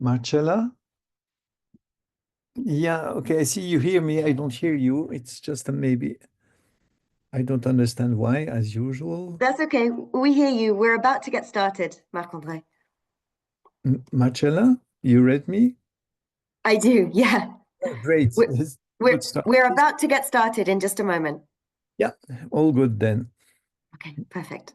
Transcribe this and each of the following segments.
Marcella? Yeah, okay, I see you hear me. I don't hear you. It's just a maybe. I don't understand why, as usual. That's okay. We hear you. We're about to get started, Marc-André. Marcella, you read me? I do, yeah. Great. We're, It's we're, good start. we're about to get started in just a moment. Yeah, all good then. Okay, perfect.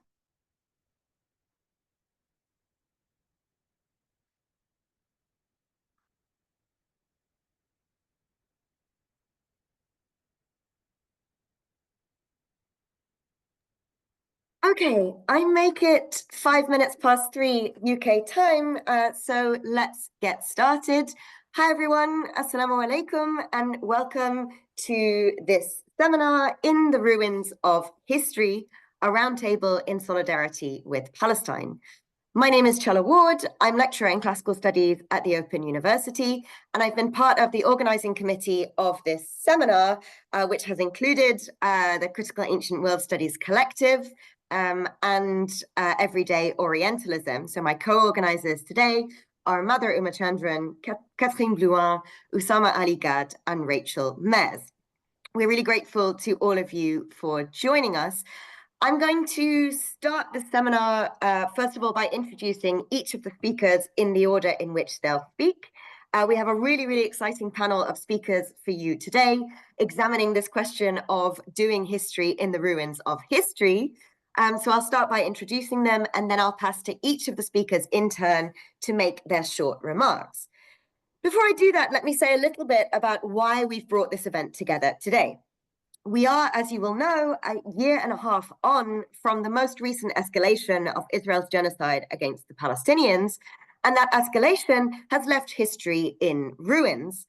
Okay, I make it 5 minutes past 3 UK time, so let's get started. Hi everyone, Assalamu alaikum, and welcome to this seminar in the ruins of history, a roundtable in solidarity with Palestine. My name is Chella Ward. I'm lecturer in classical studies at the Open University, and I've been part of the organizing committee of this seminar, which has included the Critical Ancient World Studies Collective and Everyday Orientalism. So my co-organizers today are Mother Uma Chandran, Catherine Blouin, Usama Ali Gad, and Rachel Mez. We're really grateful to all of you for joining us. I'm going to start the seminar, first of all, by introducing each of the speakers in the order in which they'll speak. We have a really exciting panel of speakers for you today, examining this question of doing history in the ruins of history. So I'll start by introducing them, and then I'll pass to each of the speakers in turn to make their short remarks. Before I do that, let me say a little bit about why we've brought this event together today. We are, as you will know, a year and a half on from the most recent escalation of Israel's genocide against the Palestinians, and that escalation has left history in ruins.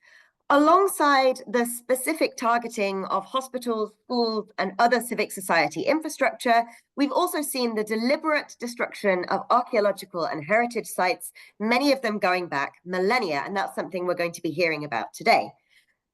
Alongside the specific targeting of hospitals, schools, and other civic society infrastructure, we've also seen the deliberate destruction of archaeological and heritage sites, many of them going back millennia, and that's something we're going to be hearing about today.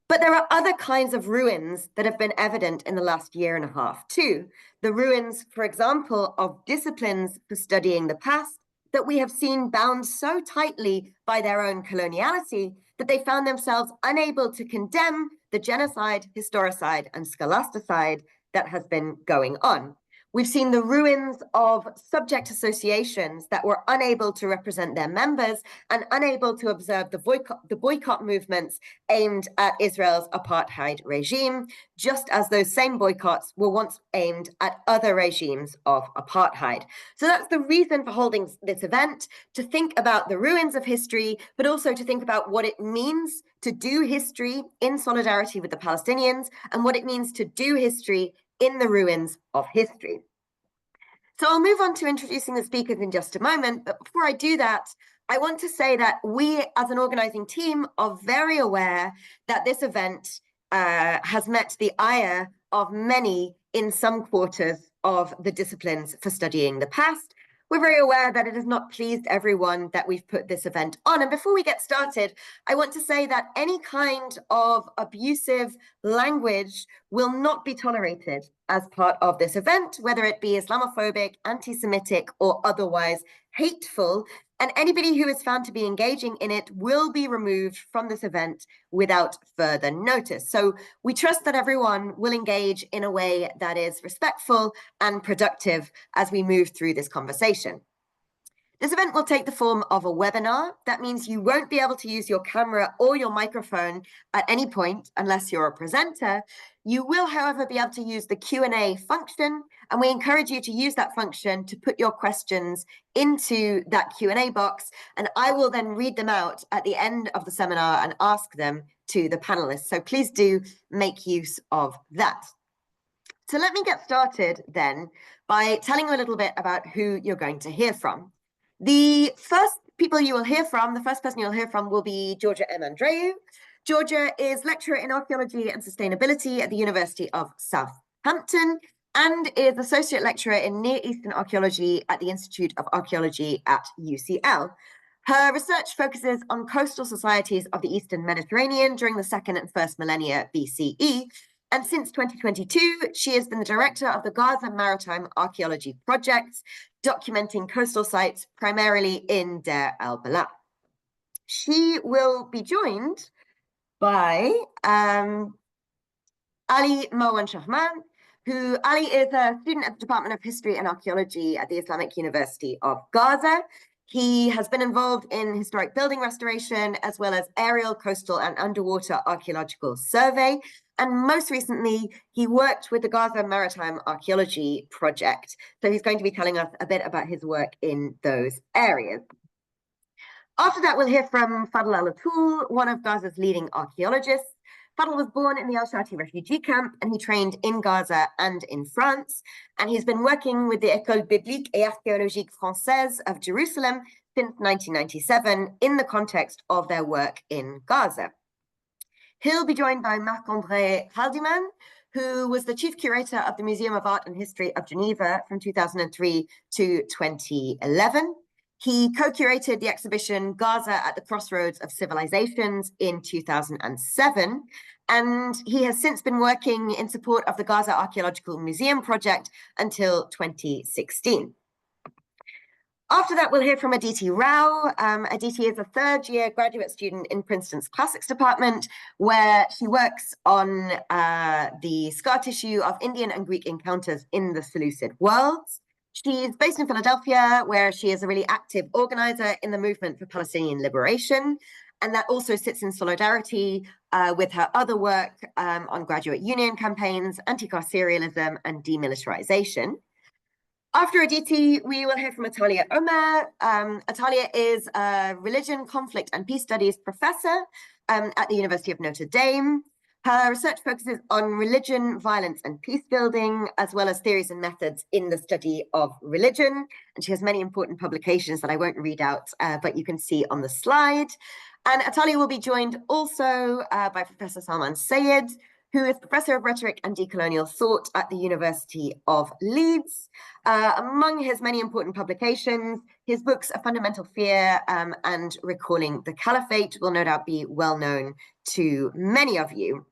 But there are other kinds of ruins that have been evident in the last year and a half too. The ruins, for example, of disciplines for studying the past that we have seen bound so tightly by their own coloniality that they found themselves unable to condemn the genocide, historicide, and scholasticide that has been going on. We've seen the ruins of subject associations that were unable to represent their members and unable to observe the boycott movements aimed at Israel's apartheid regime, just as those same boycotts were once aimed at other regimes of apartheid. So that's the reason for holding this event, to think about the ruins of history, but also to think about what it means to do history in solidarity with the Palestinians and what it means to do history in the ruins of history. So I'll move on to introducing the speakers in just a moment, but before I do that, I want to say that we as an organizing team are very aware that this event has met the ire of many in some quarters of the disciplines for studying the past. We're very aware that it has not pleased everyone that we've put this event on. And before we get started, I want to say that any kind of abusive language will not be tolerated as part of this event, whether it be Islamophobic, anti-Semitic, or otherwise hateful. And anybody who is found to be engaging in it will be removed from this event without further notice. So we trust that everyone will engage in a way that is respectful and productive as we move through this conversation. This event will take the form of a webinar. That means you won't be able to use your camera or your microphone at any point unless you're a presenter. You will, however, be able to use the Q&A function, and we encourage you to use that function to put your questions into that Q&A box, and I will then read them out at the end of the seminar and ask them to the panelists. So please do make use of that. So let me get started then by telling you a little bit about who you're going to hear from. The first person you'll hear from will be Georgia M. Andreou. Georgia is lecturer in archaeology and sustainability at the University of Southampton and is associate lecturer in Near Eastern archaeology at the Institute of Archaeology at UCL. Her research focuses on coastal societies of the Eastern Mediterranean during the 2nd and 1st millennia BCE. And since 2022, she has been the director of the Gaza Maritime Archaeology Project, documenting coastal sites primarily in Deir el-Balah. She will be joined by Ali Marwan Shahman, who Ali is a student at the Department of History and Archaeology at the Islamic University of Gaza. He has been involved in historic building restoration, as well as aerial, coastal, and underwater archaeological survey. And most recently, he worked with the Gaza Maritime Archaeology Project. So he's going to be telling us a bit about his work in those areas. After that, we'll hear from Fadl Al-Atul, one of Gaza's leading archaeologists. Fadl was born in the Al-Shati refugee camp, and he trained in Gaza and in France. And he's been working with the École biblique et archéologique française of Jerusalem since 1997 in the context of their work in Gaza. He'll be joined by Marc-André Haldiman, who was the chief curator of the Museum of Art and History of Geneva from 2003 to 2011. He co-curated the exhibition Gaza at the Crossroads of Civilizations in 2007, and he has since been working in support of the Gaza Archaeological Museum project until 2016. After that, we'll hear from Aditi Rao. Aditi is a third-year graduate student in Princeton's Classics Department, where she works on the scar tissue of Indian and Greek encounters in the Seleucid worlds. She's based in Philadelphia, where she is a really active organizer in the movement for Palestinian liberation. And that also sits in solidarity with her other work on graduate union campaigns, anti-carcerealism, and demilitarization. After Aditi, we will hear from Atalia Omer. Atalia is a religion, conflict, and peace studies professor at the University of Notre Dame. Her research focuses on religion, violence, and peace building, as well as theories and methods in the study of religion. And she has many important publications that I won't read out, but you can see on the slide. And Atalia will be joined also by Professor Salman Sayed, who is Professor of Rhetoric and Decolonial Thought at the University of Leeds. Among his many important publications, his books A Fundamental Fear and Recalling the Caliphate will no doubt be well known to many of you.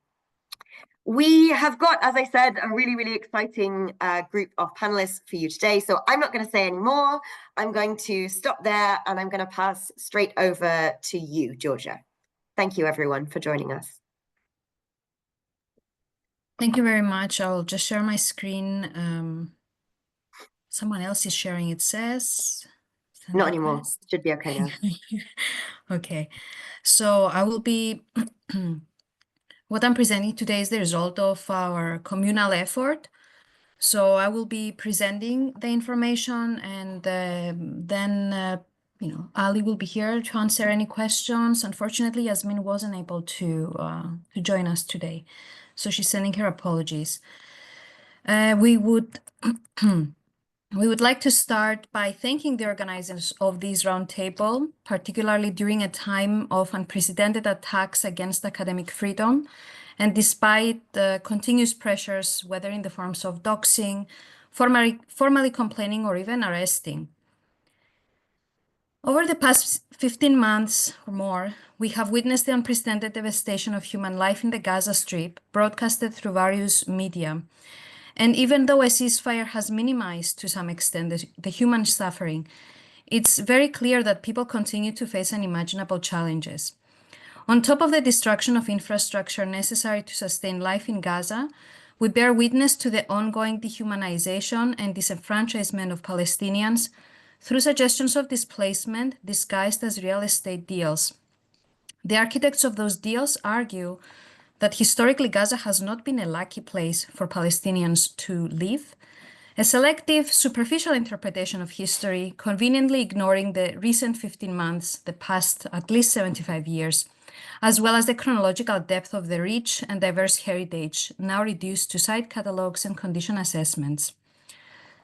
We have got, as I said, a really, really exciting group of panelists for you today. So I'm not going to say any more. I'm going to stop there and I'm going to pass straight over to you, Georgia. Thank you, everyone, for joining us. Thank you very much. I'll just share my screen. Someone else is sharing, it says. Not anymore. Should be okay now. Okay. So I will be, what I'm presenting today is the result of our communal effort. So I will be presenting the information and then Ali will be here to answer any questions. Unfortunately, Yasmin wasn't able to join us today. So she's sending her apologies. We would like to start by thanking the organizers of this roundtable, particularly during a time of unprecedented attacks against academic freedom, and despite the continuous pressures, whether in the forms of doxing, formally complaining, or even arresting. Over the past 15 months or more, we have witnessed the unprecedented devastation of human life in the Gaza Strip, broadcasted through various media. And even though a ceasefire has minimized to some extent the human suffering, it's very clear that people continue to face unimaginable challenges. On top of the destruction of infrastructure necessary to sustain life in Gaza, we bear witness to the ongoing dehumanization and disenfranchisement of Palestinians through suggestions of displacement disguised as real estate deals. The architects of those deals argue that historically Gaza has not been a lucky place for Palestinians to live, a selective, superficial interpretation of history, conveniently ignoring the recent 15 months, the past at least 75 years, as well as the chronological depth of the rich and diverse heritage, now reduced to site catalogues and condition assessments.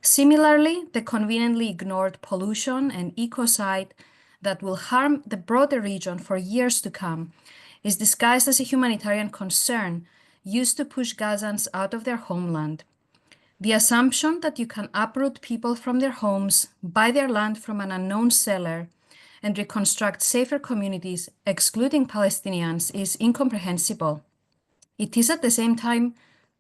Similarly, the conveniently ignored pollution and ecocide that will harm the broader region for years to come is disguised as a humanitarian concern used to push Gazans out of their homeland. The assumption that you can uproot people from their homes, buy their land from an unknown seller, and reconstruct safer communities, excluding Palestinians, is incomprehensible. It is at the same time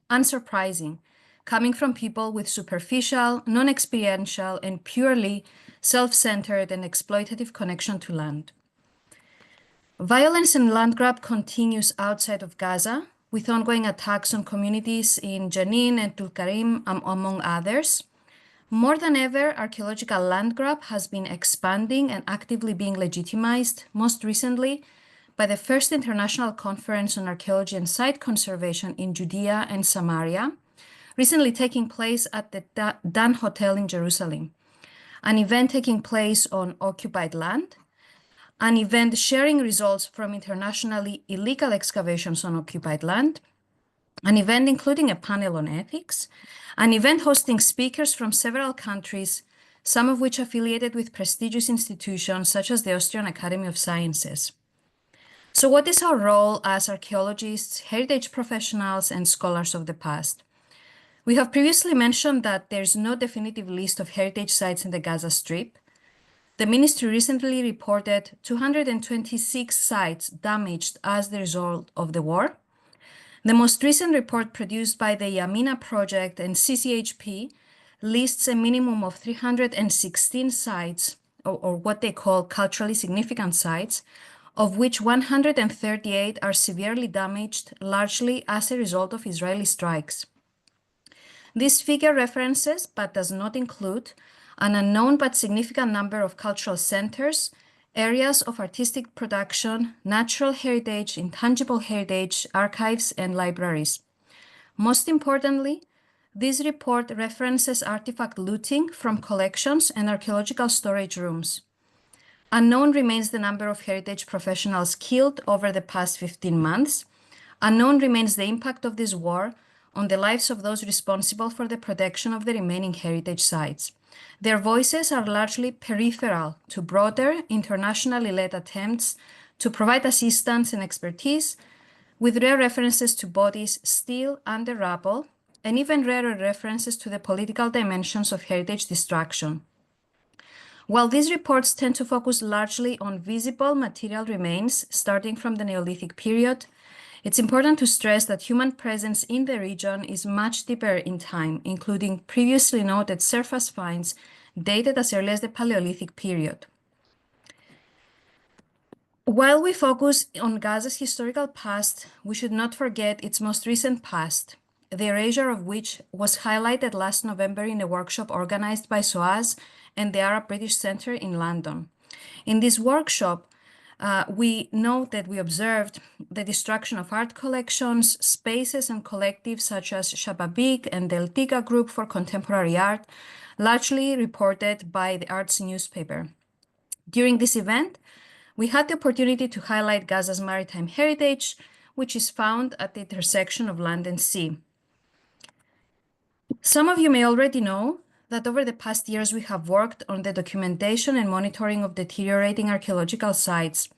unsurprising, coming from people with superficial, non-experiential, and purely self-centered and exploitative connection to land. Violence and land grab continues outside of Gaza, with ongoing attacks on communities in Jenin and Tulkarim, among others. More than ever, archaeological land grab has been expanding and actively being legitimized, most recently by the first International Conference on Archaeology and Site Conservation in Judea and Samaria, recently taking place at the Dan Hotel in Jerusalem, an event taking place on occupied land, an event sharing results from internationally illegal excavations on occupied land, an event including a panel on ethics, an event hosting speakers from several countries, some of which affiliated with prestigious institutions such as the Austrian Academy of Sciences. So what is our role as archaeologists, heritage professionals, and scholars of the past? We have previously mentioned that there's no definitive list of heritage sites in the Gaza Strip. The ministry recently reported 226 sites damaged as the result of the war. The most recent report produced by the Yamina Project and CCHP lists a minimum of 316 sites, or what they call culturally significant sites, of which 138 are severely damaged, largely as a result of Israeli strikes. This figure references, but does not include, an unknown but significant number of cultural centers, areas of artistic production, natural heritage, intangible heritage, archives, and libraries. Most importantly, this report references artifact looting from collections and archaeological storage rooms. Unknown remains the number of heritage professionals killed over the past 15 months. Unknown remains the impact of this war on the lives of those responsible for the protection of the remaining heritage sites. Their voices are largely peripheral to broader, internationally led attempts to provide assistance and expertise, with rare references to bodies still under rubble, and even rarer references to the political dimensions of heritage destruction. While these reports tend to focus largely on visible material remains starting from the Neolithic period, it's important to stress that human presence in the region is much deeper in time, including previously noted surface finds dated as early as the Paleolithic period. While we focus on Gaza's historical past, we should not forget its most recent past, the erasure of which was highlighted last November in a workshop organized by SOAS and the Arab British Centre in London. In this workshop, we note that we observed the destruction of art collections, spaces and collectives such as Shababik and the Eltiga Group for Contemporary Art, largely reported by the Arts newspaper. During this event, we had the opportunity to highlight Gaza's maritime heritage, which is found at the intersection of land and sea. Some of you may already know that over the past years we have worked on the documentation and monitoring of deteriorating archaeological sites.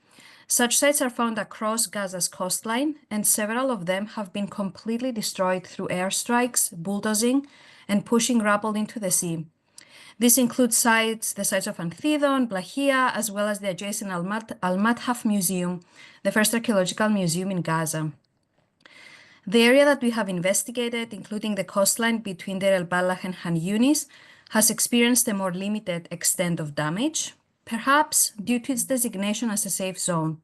Such sites are found across Gaza's coastline, and several of them have been completely destroyed through airstrikes, bulldozing, and pushing rubble into the sea. This includes the sites of Anthidon, Blahia, as well as the adjacent Al-Mathaf Museum, the first archaeological museum in Gaza. The area that we have investigated, including the coastline between Deir el-Balach and Han Yunis, has experienced a more limited extent of damage, perhaps due to its designation as a safe zone.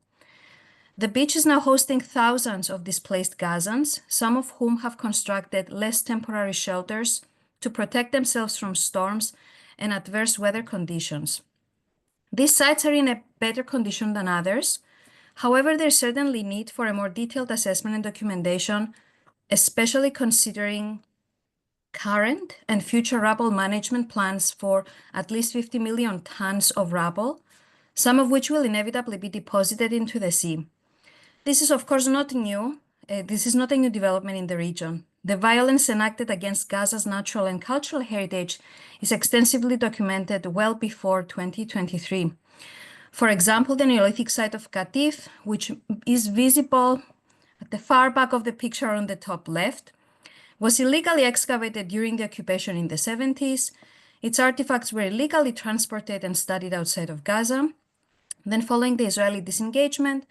The beach is now hosting thousands of displaced Gazans, some of whom have constructed less temporary shelters to protect themselves from storms and adverse weather conditions. These sites are in a better condition than others. However, there's certainly need for a more detailed assessment and documentation, especially considering current and future rubble management plans for at least 50 million tons of rubble, some of which will inevitably be deposited into the sea. This is, of course, not new. This is not a new development in the region. The violence enacted against Gaza's natural and cultural heritage is extensively documented well before 2023. For example, the Neolithic site of Katif, which is visible at the far back of the picture on the top left, was illegally excavated during the occupation in the 70s. Its artifacts were illegally transported and studied outside of Gaza. Then, following the Israeli disengagement,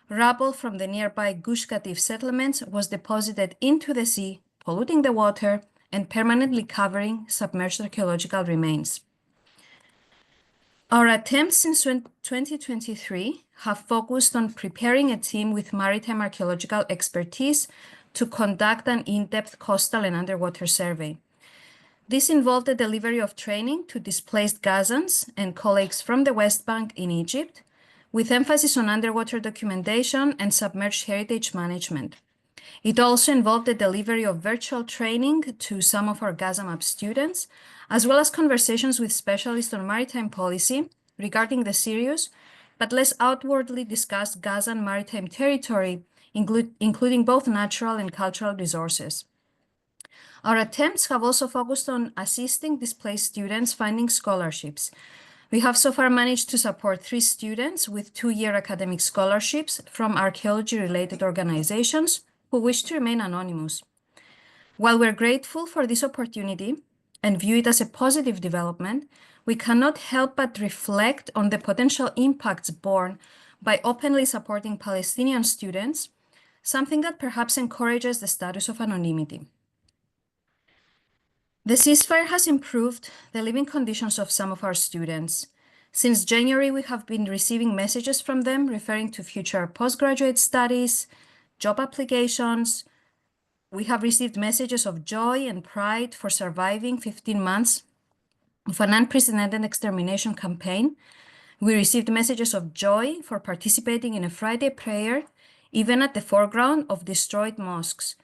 rubble from the nearby Gush Katif settlements was deposited into the sea, polluting the water and permanently covering submerged archaeological remains. Our attempts since 2023 have focused on preparing a team with maritime archaeological expertise to conduct an in-depth coastal and underwater survey. This involved the delivery of training to displaced Gazans and colleagues from the West Bank in Egypt, with emphasis on underwater documentation and submerged heritage management. It also involved the delivery of virtual training to some of our Gaza Map students, as well as conversations with specialists on maritime policy regarding the serious, but less outwardly discussed Gazan maritime territory, including both natural and cultural resources. Our attempts have also focused on assisting displaced students finding scholarships. We have so far managed to support 3 students with 2-year academic scholarships from archaeology-related organizations who wish to remain anonymous. While we're grateful for this opportunity and view it as a positive development, we cannot help but reflect on the potential impacts borne by openly supporting Palestinian students, something that perhaps encourages the status of anonymity. The ceasefire has improved the living conditions of some of our students. Since January, we have been receiving messages from them referring to future postgraduate studies, job applications. We have received messages of joy and pride for surviving 15 months of an unprecedented extermination campaign. We received messages of joy for participating in a Friday prayer, even at the foreground of destroyed mosques.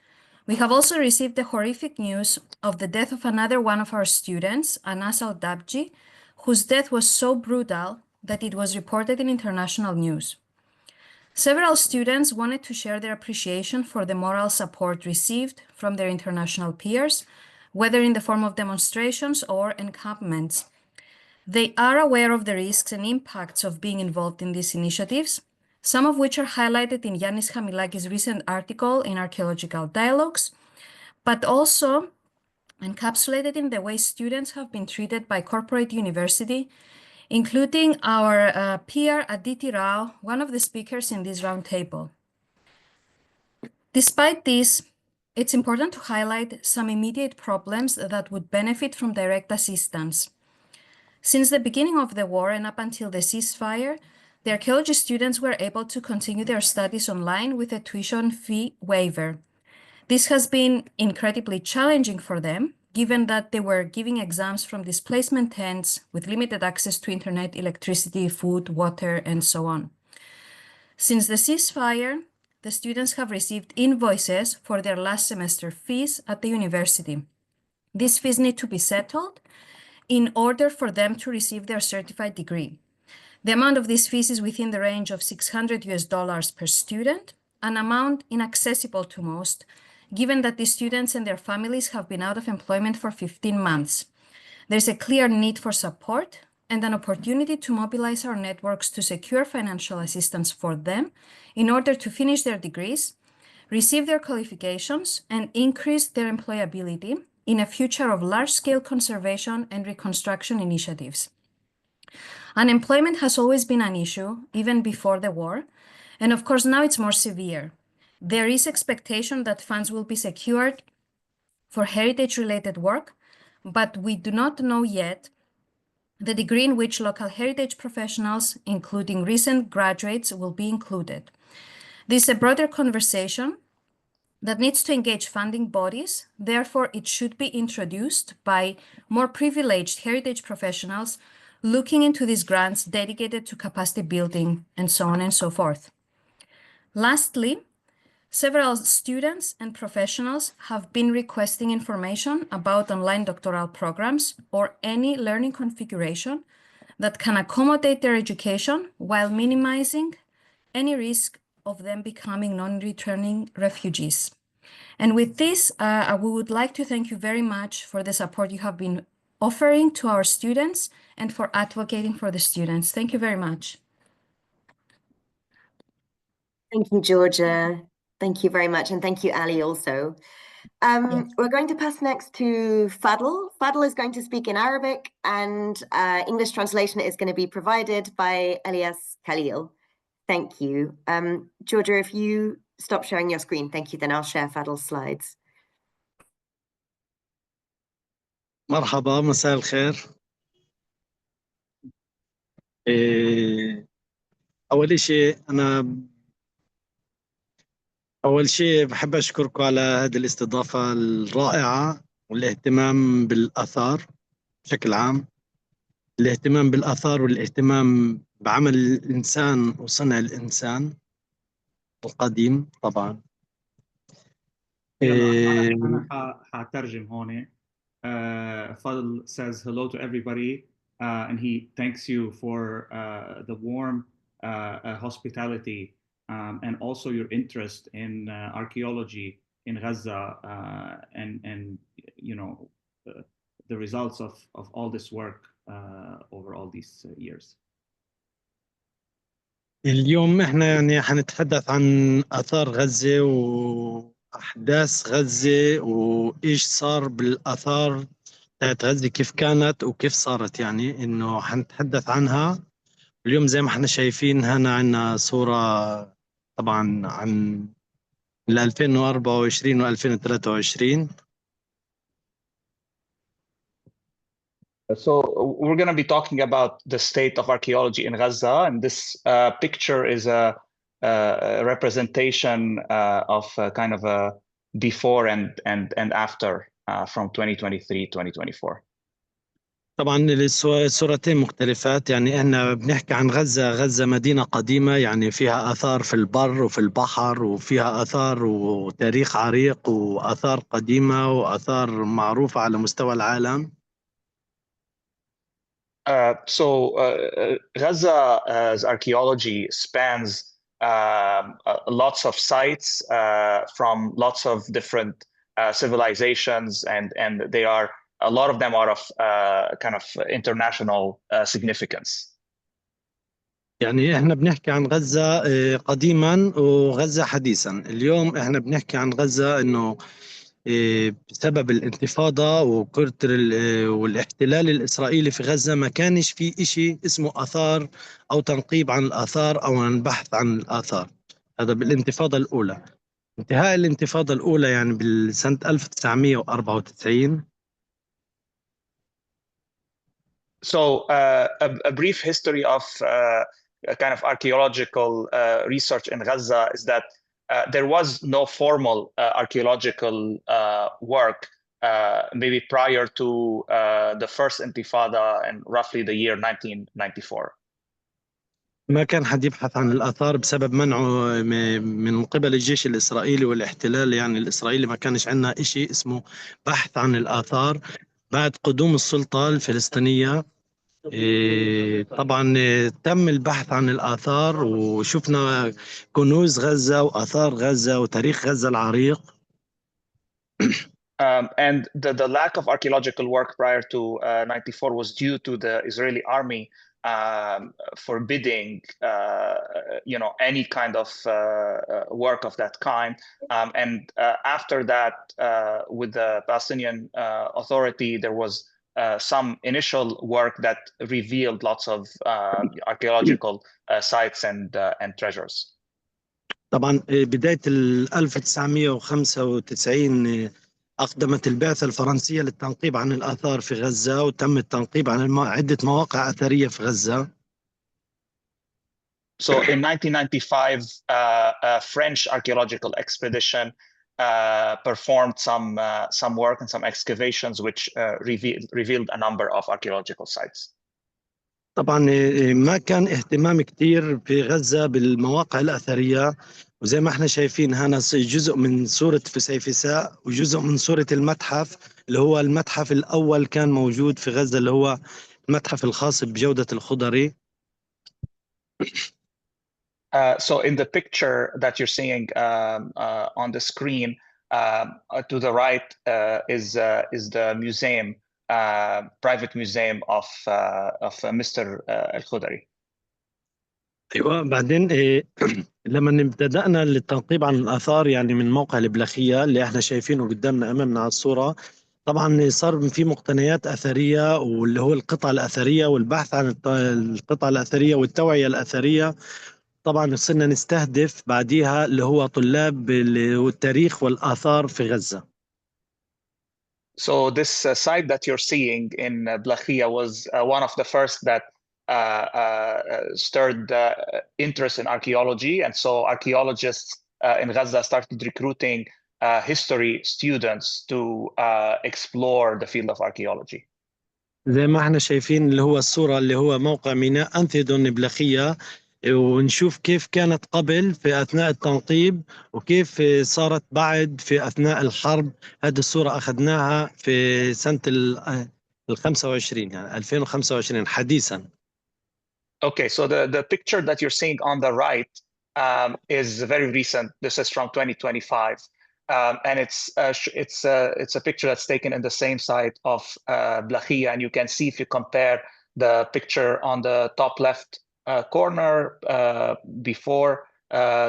We have also received the horrific news of the death of another one of our students, Anas al-Dabji, whose death was so brutal that it was reported in international news. Several students wanted to share their appreciation for the moral support received from their international peers, whether in the form of demonstrations or encampments. They are aware of the risks and impacts of being involved in these initiatives, some of which are highlighted in Yannis Hamilaki's recent article in Archaeological Dialogues, but also encapsulated in the way students have been treated by corporate university, including our peer Aditi Rao, one of the speakers in this roundtable. Despite this, it's important to highlight some immediate problems that would benefit from direct assistance. Since the beginning of the war and up until the ceasefire, the archaeology students were able to continue their studies online with a tuition fee waiver. This has been incredibly challenging for them, given that they were giving exams from displacement tents with limited access to internet, electricity, food, water, and so on. Since the ceasefire, the students have received invoices for their last semester fees at the university. These fees need to be settled in order for them to receive their certified degree. The amount of these fees is within the range of $600 per student, an amount inaccessible to most, given that these students and their families have been out of employment for 15 months. There's a clear need for support and an opportunity to mobilize our networks to secure financial assistance for them in order to finish their degrees, receive their qualifications, and increase their employability in a future of large-scale conservation and reconstruction initiatives. Unemployment has always been an issue, even before the war, and of course now it's more severe. There is expectation that funds will be secured for heritage-related work, but we do not know yet the degree in which local heritage professionals, including recent graduates, will be included. This is a broader conversation that needs to engage funding bodies. Therefore, it should be introduced by more privileged heritage professionals looking into these grants dedicated to capacity building and so on and so forth. Lastly, several students and professionals have been requesting information about online doctoral programs or any learning configuration that can accommodate their education while minimizing any risk of them becoming non-returning refugees. And with this, we would like to thank you very much for the support you have been offering to our students and for advocating for the students. Thank you very much. Thank you, Georgia. Thank you very much. And thank you, Ali, also. Yes. We're going to pass next to Fadl. Fadl is going to speak in Arabic, and English translation is going to be provided by Elias Khalil. Thank you. Georgia, if you stop sharing your screen, thank you, then I'll share Fadl's slides. مرحبا مساء الخير. إيه، أول شيء أول شيء بحب أشكركم على هذه الاستضافة الرائعة والاهتمام بالآثار بشكل عام. الاهتمام بالآثار والاهتمام بعمل الإنسان وصنع الإنسان القديم طبعا. يلا إيه، أنا هترجم هون. Fadl says hello to everybody, and he thanks you for the warm hospitality, and also your interest in archaeology in Gaza, and you know the results of all this work over all these years. اليوم احنا يعني حنتحدث عن آثار غزة وأحداث غزة وإيش صار بالآثار بتاعت غزة، كيف كانت وكيف صارت. يعني إنه حنتحدث عنها اليوم. زي ما احنا شايفين هنا عنا صورة طبعا عن 2024 و 2023. So we're going to be talking about the state of archaeology in Gaza, and this picture is a representation of kind of a before and after from 2023-2024. طبعا الصورتين مختلفات. يعني احنا بنحكي عن غزة. غزة مدينة قديمة، يعني فيها آثار في البر وفي البحر، وفيها آثار وتاريخ عريق وآثار قديمة وآثار معروفة على مستوى العالم. Gaza's archaeology spans lots of sites from lots of different civilizations, and they are a lot of them are of kind of international significance. يعني احنا بنحكي عن غزة قديما وغزة حديثا. اليوم احنا بنحكي عن غزة انه بسبب الانتفاضة والاحتلال الإسرائيلي في غزة ما كانش في إشي اسمه آثار أو تنقيب عن الآثار أو عن بحث عن الآثار. هذا بالانتفاضة الأولى. انتهاء الانتفاضة الأولى يعني بالسنة 1994. So a brief history of kind of archaeological research in Gaza is that there was no formal archaeological work maybe prior to the first intifada in roughly the year 1994. ما كان حد يبحث عن الآثار بسبب منعه من قبل الجيش الإسرائيلي والاحتلال يعني الإسرائيلي. ما كانش عندنا إشي اسمه بحث عن الآثار بعد قدوم السلطة الفلسطينية. طبعا تم البحث عن الآثار وشفنا كنوز غزة وآثار غزة وتاريخ غزة العريق. And the lack of archaeological work prior to 94 was due to the Israeli army forbidding any kind of work of that kind. And after that, with the Palestinian Authority, there was some initial work that revealed lots of archaeological sites and treasures. طبعا بداية 1995 أقدمت البعثة الفرنسية للتنقيب عن الآثار في غزة، وتم التنقيب عن عدة مواقع أثرية في غزة. So in 1995, a French archaeological expedition performed some work and some excavations which revealed a number of archaeological sites. طبعا ما كان اهتمام كتير في غزة بالمواقع الأثرية، وزي ما احنا شايفين هنا جزء من صورة فسيفساء وجزء من صورة المتحف اللي هو المتحف الأول كان موجود في غزة، اللي هو المتحف الخاص بجودة الخضري. So in the picture that you're seeing on the screen, to the right is the museum, private museum of Mr. Al-Khudari. ايوه بعدين لما بدأنا للتنقيب عن الآثار يعني من موقع البلاخية اللي احنا شايفينه قدامنا أمامنا على الصورة، طبعا صار في مقتنيات أثرية واللي هو القطع الأثرية والبحث عن القطع الأثرية والتوعية الأثرية. طبعا صرنا نستهدف بعديها اللي هو طلاب التاريخ والآثار في غزة. So this site that you're seeing in Blachia was one of the first that stirred interest in archaeology. And so archaeologists in Gaza started recruiting history students to explore the field of archaeology. زي ما احنا شايفين اللي هو الصورة اللي هو موقع ميناء أنثيدون بلخية، ونشوف كيف كانت قبل في أثناء التنقيب وكيف صارت بعد في أثناء الحرب. هذه الصورة أخذناها في سنة ال 25 يعني 2025 حديثا. Okay, so the picture that you're seeing on the right is very recent. This is from 2025. And it's a picture that's taken in the same site of Blachia, and you can see if you compare the picture on the top left corner before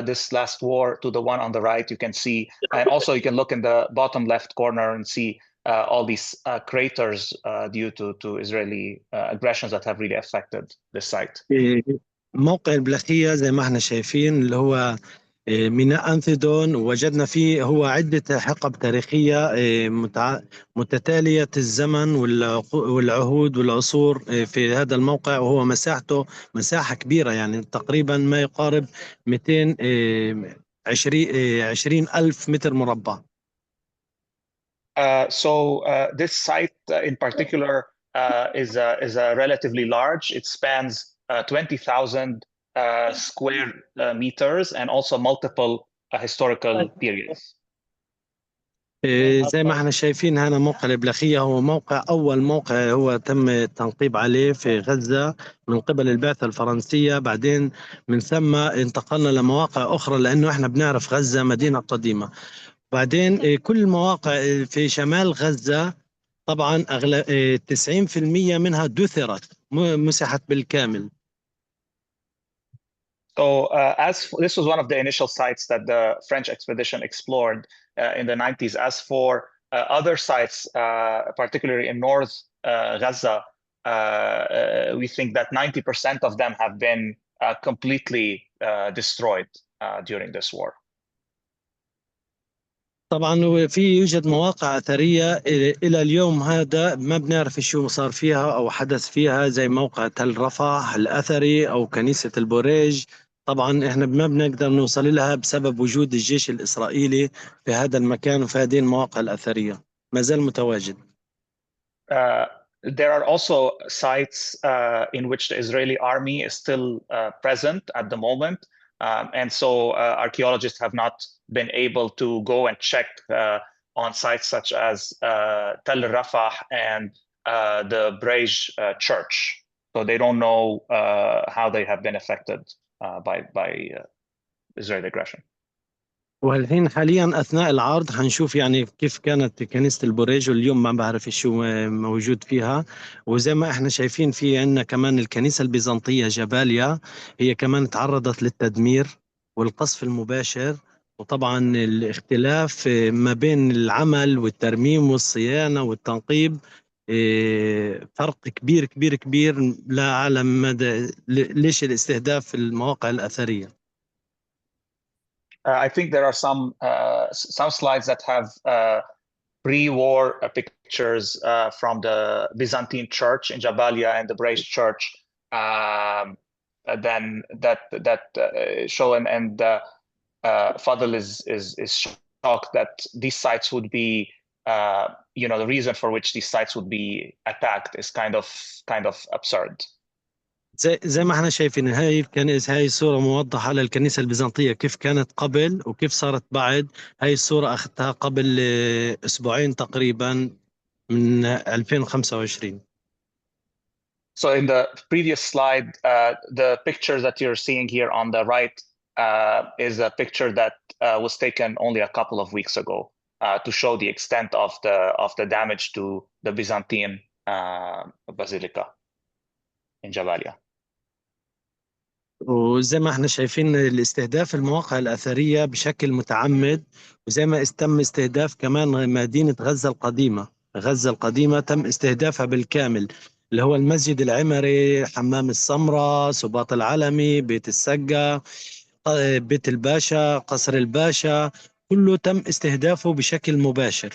this last war to the one on the right, you can see, and also you can look in the bottom left corner and see all these craters due to Israeli aggressions that have really affected this site. موقع البلخية زي ما احنا شايفين اللي هو ميناء أنثيدون، وجدنا فيه هو عدة حقب تاريخية متتالية الزمن والعهود والعصور في هذا الموقع، وهو مساحته مساحة كبيرة يعني تقريبا ما يقارب 220 ألف متر مربع. So this site in particular is relatively large. It spans 20,000 square meters and also multiple historical periods. زي ما احنا شايفين هنا موقع البلخية هو أول موقع هو تم التنقيب عليه في غزة من قبل البعثة الفرنسية. بعدين من ثم انتقلنا لمواقع أخرى لأنه احنا بنعرف غزة مدينة قديمة. بعدين كل المواقع في شمال غزة طبعا 90% منها دثرت مسحت بالكامل. So this was one of the initial sites that the French expedition explored in the 90s. As for other sites, particularly in North Gaza, we think that 90% of them have been completely destroyed during this war. طبعا يوجد مواقع أثرية إلى اليوم هذا ما بنعرف شو صار فيها أو حدث فيها، زي موقع تل رفح الأثري أو كنيسة البوريج. طبعا إحنا ما بنقدر نوصل لها بسبب وجود الجيش الإسرائيلي في هذا المكان وفي هذه المواقع الأثرية ما زال متواجد. There are also sites in which the Israeli army is still present at the moment. And so archaeologists have not been able to go and check on sites such as Tel Rafah and the Brej church. So they don't know how they have been affected by Israeli aggression. والحين حاليا أثناء العرض هنشوف يعني كيف كانت كنيسة البوريج، واليوم ما بعرف شو موجود فيها. وزي ما احنا شايفين في عندنا كمان الكنيسة البيزنطية جباليا، هي كمان تعرضت للتدمير والقصف المباشر. وطبعا الاختلاف ما بين العمل والترميم والصيانة والتنقيب فرق كبير كبير كبير. لا أعلم مدى ليش الاستهداف في المواقع الأثرية. I think there are some slides that have pre-war pictures from the Byzantine church in Jabalia and the Brej church. Then that show and Fadl is shocked that these sites would be, the reason for which these sites would be attacked is kind of absurd. زي ما احنا شايفين هاي الكنيسة، هاي صورة موضحة للكنيسة البيزنطية كيف كانت قبل وكيف صارت بعد. هاي الصورة أخذتها قبل أسبوعين تقريبا من 2025. So in the previous slide, the picture that you're seeing here on the right is a picture that was taken only a couple of weeks ago to show the extent of the damage to the Byzantine basilica in Jabalia. وزي ما احنا شايفين الاستهداف المواقع الأثرية بشكل متعمد، وزي ما تم استهداف كمان مدينة غزة القديمة. غزة القديمة تم استهدافها بالكامل، اللي هو المسجد العمري، حمام السمرة، سباط العلمي، بيت السقا، بيت الباشا، قصر الباشا، كله تم استهدافه بشكل مباشر.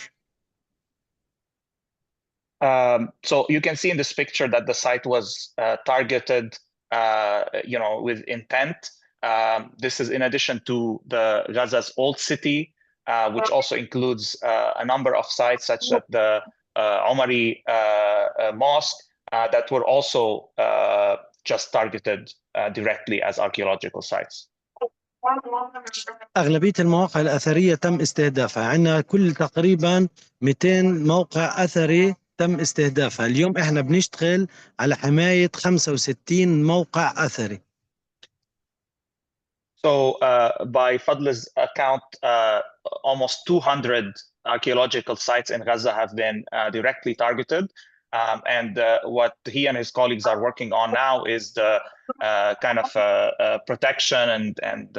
So you can see in this picture that the site was targeted, with intent. This is in addition to the Gaza's old city, which also includes a number of sites such as the Omari Mosque that were also just targeted directly as archaeological sites. أغلبية المواقع الأثرية تم استهدافها، عندنا كل تقريبا 200 موقع أثري تم استهدافها. اليوم إحنا بنشتغل على حماية 65 موقع أثري. So by Fadl's account, almost 200 archaeological sites in Gaza have been directly targeted. And what he and his colleagues are working on now is the kind of protection and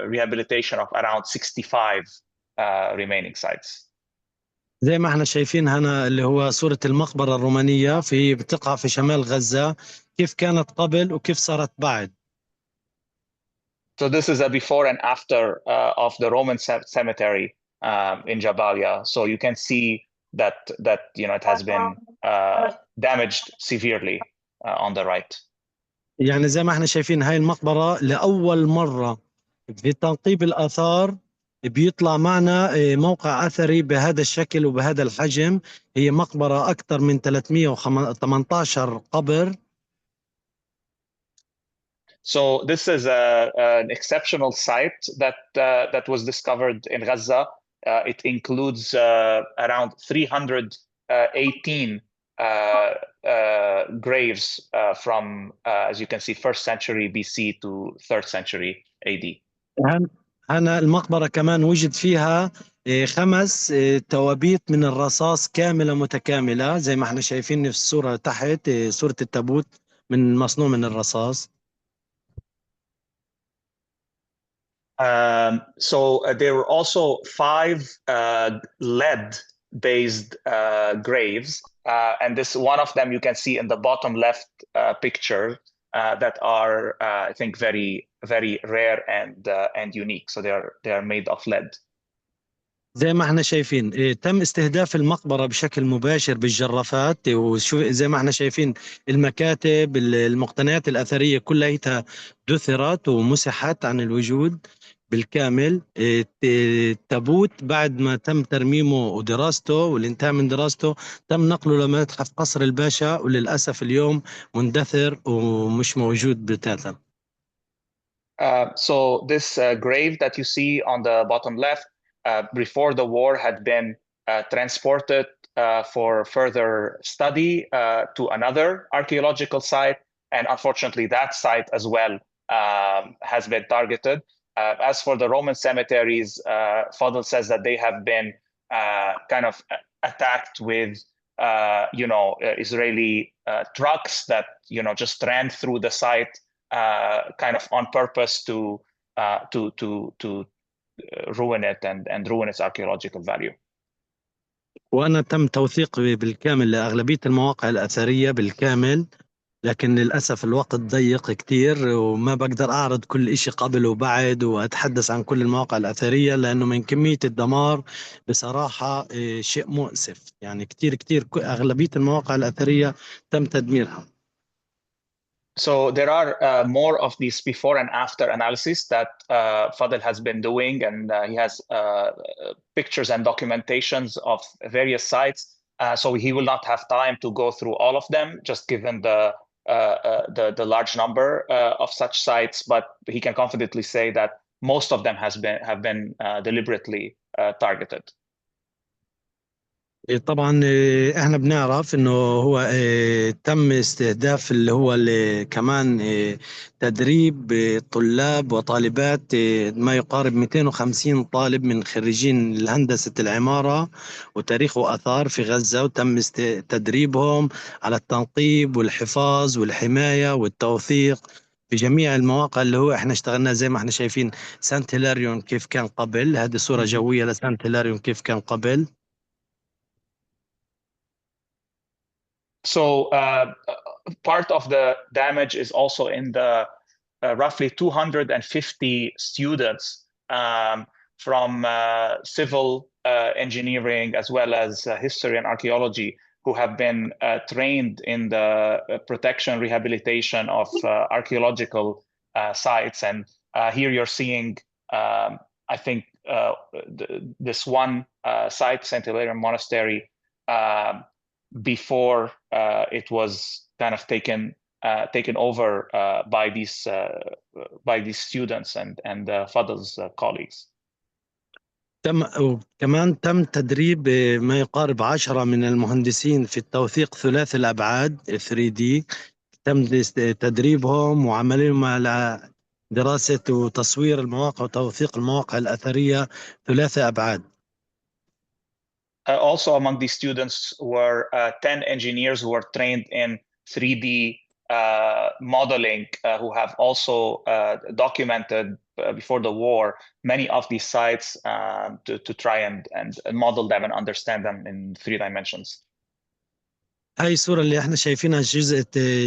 rehabilitation of around 65 remaining sites. زي ما احنا شايفين هنا اللي هو صورة المقبرة الرومانية بتقع في شمال غزة، كيف كانت قبل وكيف صارت بعد. So this is a before and after of the Roman cemetery in Jabalia. So you can see that it has been damaged severely on the right. يعني زي ما احنا شايفين هاي المقبرة لأول مرة في تنقيب الآثار بيطلع معنا موقع أثري بهذا الشكل وبهذا الحجم. هي مقبرة أكثر من 318 قبر. So this is an exceptional site that was discovered in Gaza. It includes around 318 graves from, as you can see, 1st century BC to 3rd century AD. هنا المقبرة كمان وجد فيها 5 توابيت من الرصاص كاملة متكاملة، زي ما احنا شايفين في الصورة تحت صورة التابوت مصنوع من الرصاص. So there were also 5 lead-based graves, and this one of them you can see in the bottom left picture that are, I think, very, very rare and unique. So they are made of lead. زي ما احنا شايفين تم استهداف المقبرة بشكل مباشر بالجرافات، زي ما احنا شايفين المكاتب المقتنيات الأثرية كلها دثرت ومسحت عن الوجود بالكامل. التابوت بعد ما تم ترميمه ودراسته والانتهاء من دراسته تم نقله لمتحف قصر الباشا، وللأسف اليوم مندثر ومش موجود بتاتا. So this grave that you see on the bottom left, before the war had been transported for further study to another archaeological site, and unfortunately that site as well has been targeted. As for the Roman cemeteries, Fadl says that they have been kind of attacked with Israeli trucks that just ran through the site kind of on purpose to ruin it and ruin its archaeological value. وأنا تم توثيقي بالكامل لأغلبية المواقع الأثرية بالكامل، لكن للأسف الوقت ضيق كتير وما بقدر أعرض كل إشي قبل وبعد وأتحدث عن كل المواقع الأثرية، لأنه من كمية الدمار بصراحة شيء مؤسف. يعني كتير أغلبية المواقع الأثرية تم تدميرها. So there are more of these before and after analysis that Fadl has been doing, and he has pictures and documentations of various sites. So he will not have time to go through all of them, just given the large number of such sites. But he can confidently say that most of them have been deliberately targeted. طبعا احنا بنعرف انه هو تم استهداف اللي هو كمان تدريب طلاب وطالبات ما يقارب 250 طالب من خريجين هندسة العمارة وتاريخ وآثار في غزة، وتم تدريبهم على التنقيب والحفاظ والحماية والتوثيق في جميع المواقع اللي هو احنا اشتغلنا. زي ما احنا شايفين سانت هيلاريون كيف كان قبل، هذه صورة جوية لسانت هيلاريون كيف كان قبل. So part of the damage is also in the roughly 250 students from civil engineering as well as history and archaeology who have been trained in the protection, rehabilitation of archaeological sites. And here you're seeing, I think, this one site, St. Hilarion Monastery, before it was kind of taken over by these students and Fadl's colleagues. وكمان تم تدريب ما يقارب 10 من المهندسين في التوثيق ثلاثي الأبعاد 3D. تم تدريبهم وعملهم على دراسة وتصوير المواقع وتوثيق المواقع الأثرية ثلاثي أبعاد. Also among these students were 10 engineers who were trained in 3D modeling, who have also documented before the war many of these sites to try and model them and understand them in 3 dimensions. هاي الصورة اللي احنا شايفينها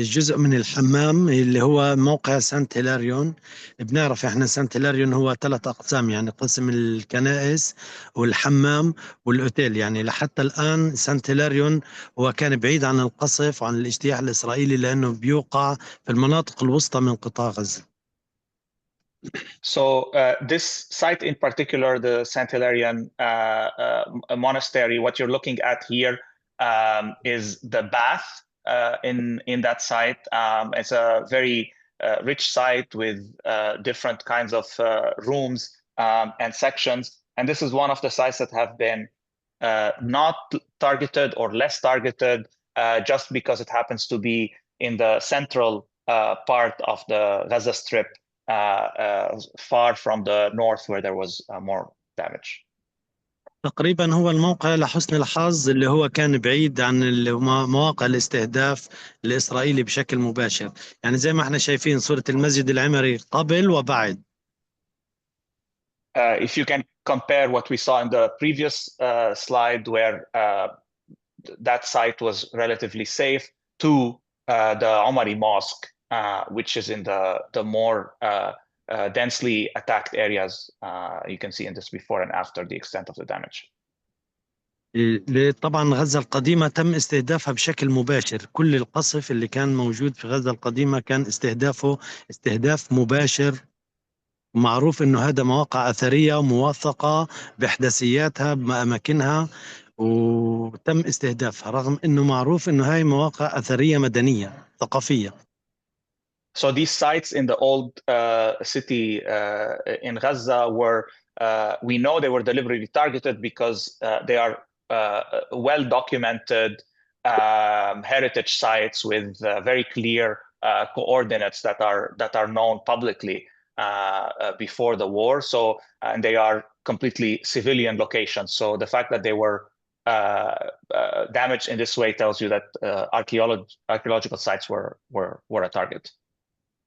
جزء من الحمام اللي هو موقع سانت هيلاريون. بنعرف احنا سانت هيلاريون هو 3 أقسام، يعني قسم الكنائس والحمام والأوتيل. يعني لحتى الآن سانت هيلاريون هو كان بعيد عن القصف وعن الاجتياح الإسرائيلي لأنه بيوقع في المناطق الوسطى من قطاع غزة. So this site in particular, the St. Hilarion monastery, what you're looking at here is the bath in that site. It's a very rich site with different kinds of rooms and sections. And this is one of the sites that have been not targeted or less targeted just because it happens to be in the central part of the Gaza Strip, far from the north where there was more damage. تقريبا هو الموقع لحسن الحظ اللي هو كان بعيد عن مواقع الاستهداف الإسرائيلي بشكل مباشر. يعني زي ما احنا شايفين صورة المسجد العمري قبل وبعد. If you can compare what we saw in the previous slide where that site was relatively safe to the Omari Mosque, which is in the more densely attacked areas. You can see in this before and after the extent of the damage. طبعا غزة القديمة تم استهدافها بشكل مباشر. كل القصف اللي كان موجود في غزة القديمة كان استهدافه استهداف مباشر، ومعروف انه هذا مواقع أثرية موثقة بإحداثياتها بأماكنها وتم استهدافها، رغم انه معروف انه هاي مواقع أثرية مدنية ثقافية. So these sites in the old city in Gaza were, we know they were deliberately targeted because they are well-documented heritage sites with very clear coordinates that are known publicly before the war. So, and they are completely civilian locations. So the fact that they were damaged in this way tells you that archaeological sites were a target.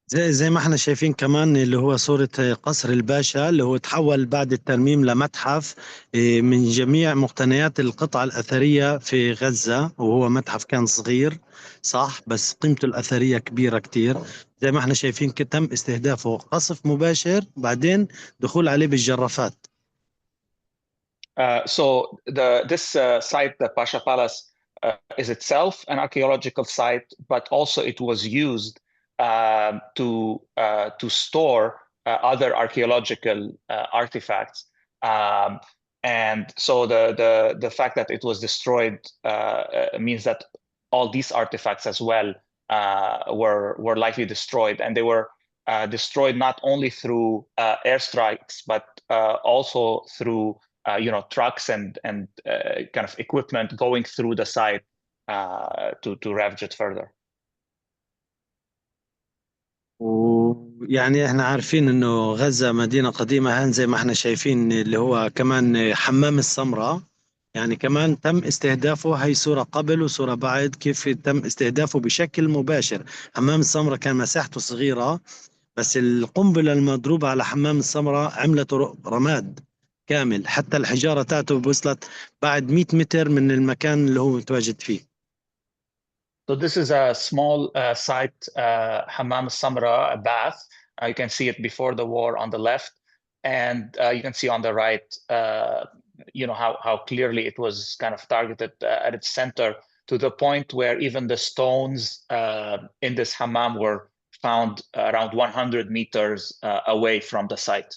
زي ما احنا شايفين كمان اللي هو صورة قصر الباشا اللي هو تحول بعد الترميم لمتحف من جميع مقتنيات القطع الأثرية في غزة، وهو متحف كان صغير صح بس قيمته الأثرية كبيرة كتير. زي ما احنا شايفين تم استهدافه قصف مباشر بعدين دخول عليه بالجرافات. So this site, the Pasha Palace, is itself an archaeological site, but also it was used to store other archaeological artifacts, and so the fact that it was destroyed means that all these artifacts as well were likely destroyed, and they were destroyed not only through airstrikes but also through trucks and kind of equipment going through the site to ravage it further. ويعني احنا عارفين انه غزة مدينة قديمة، هان زي ما احنا شايفين اللي هو كمان حمام السمراء يعني كمان تم استهدافه. هي صورة قبل وصورة بعد كيف تم استهدافه بشكل مباشر. حمام السمراء كان مساحته صغيرة بس القنبلة المضروبة على حمام السمراء عملت رماد كامل، حتى الحجارة تاعته وصلت بعد 100 متر من المكان اللي هو متواجد فيه. So this is a small site, Hammam Samra, a bath. You can see it before the war on the left, and you can see on the right, how clearly it was kind of targeted at its center. to the point where even the stones in this hammam were found around 100 meters away from the site.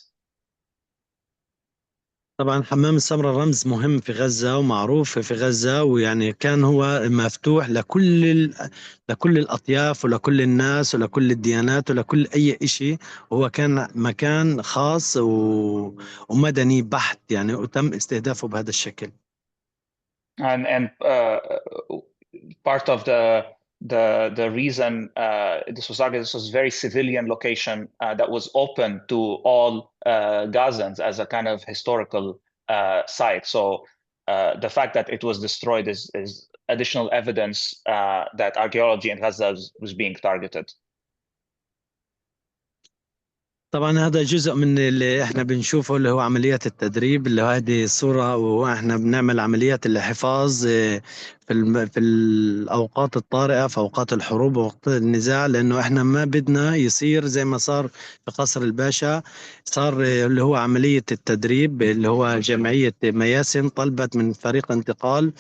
طبعا حمام السمرة رمز مهم في غزة ومعروف في غزة، ويعني كان هو مفتوح لكل الأطياف ولكل الناس ولكل الديانات ولكل أي إشي. وهو كان مكان خاص ومدني بحت يعني، وتم استهدافه بهذا الشكل. And part of the reason this was argued, this was a very civilian location that was open to all Gazans as a kind of historical site. So the fact that it was destroyed is additional evidence that archaeology in Gaza was being targeted. طبعا هذا جزء من اللي احنا بنشوفه، اللي هو عمليات التدريب، اللي هو هذه الصورة واحنا بنعمل عمليات الحفاظ في الأوقات الطارئة، في أوقات الحروب ووقت النزاع، لأنه احنا ما بدنا يصير زي ما صار في قصر الباشا. صار اللي هو عملية التدريب، اللي هو جمعية مياسم طلبت من فريق انتقال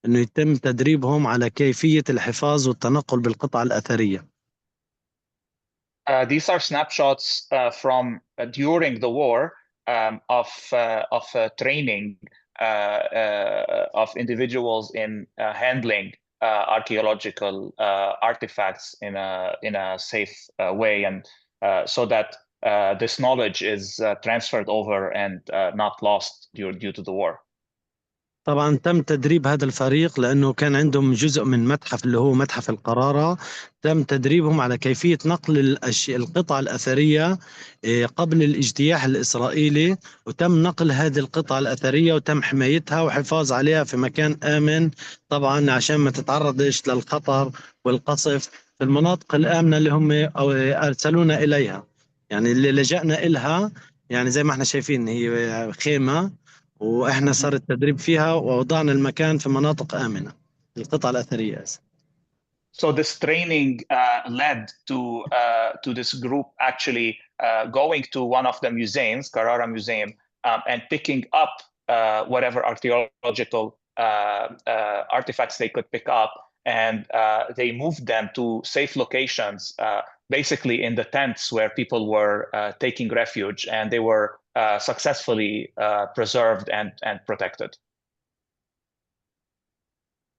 انه يتم تدريبهم على كيفية الحفاظ والتنقل بالقطع الأثرية. These are snapshots from during the war of training of individuals in handling archaeological artifacts in a safe way, and so that this knowledge is transferred over and not lost due to the war. طبعا تم تدريب هذا الفريق لأنه كان عندهم جزء من متحف اللي هو متحف القرارة. تم تدريبهم على كيفية نقل القطع الأثرية قبل الاجتياح الإسرائيلي، وتم نقل هذه القطع الأثرية وتم حمايتها وحفاظ عليها في مكان آمن، طبعا عشان ما تتعرضش للخطر والقصف في المناطق الآمنة اللي هم أرسلونا إليها. يعني اللي لجأنا إلها يعني زي ما احنا شايفين هي خيمة، واحنا صار التدريب فيها ووضعنا المكان في مناطق آمنة القطع الأثرية. So this training led to this group actually going to one of the museums, Carrara Museum, and picking up whatever archaeological artifacts they could pick up, and they moved them to safe locations, basically in the tents where people were taking refuge, and they were successfully preserved and protected.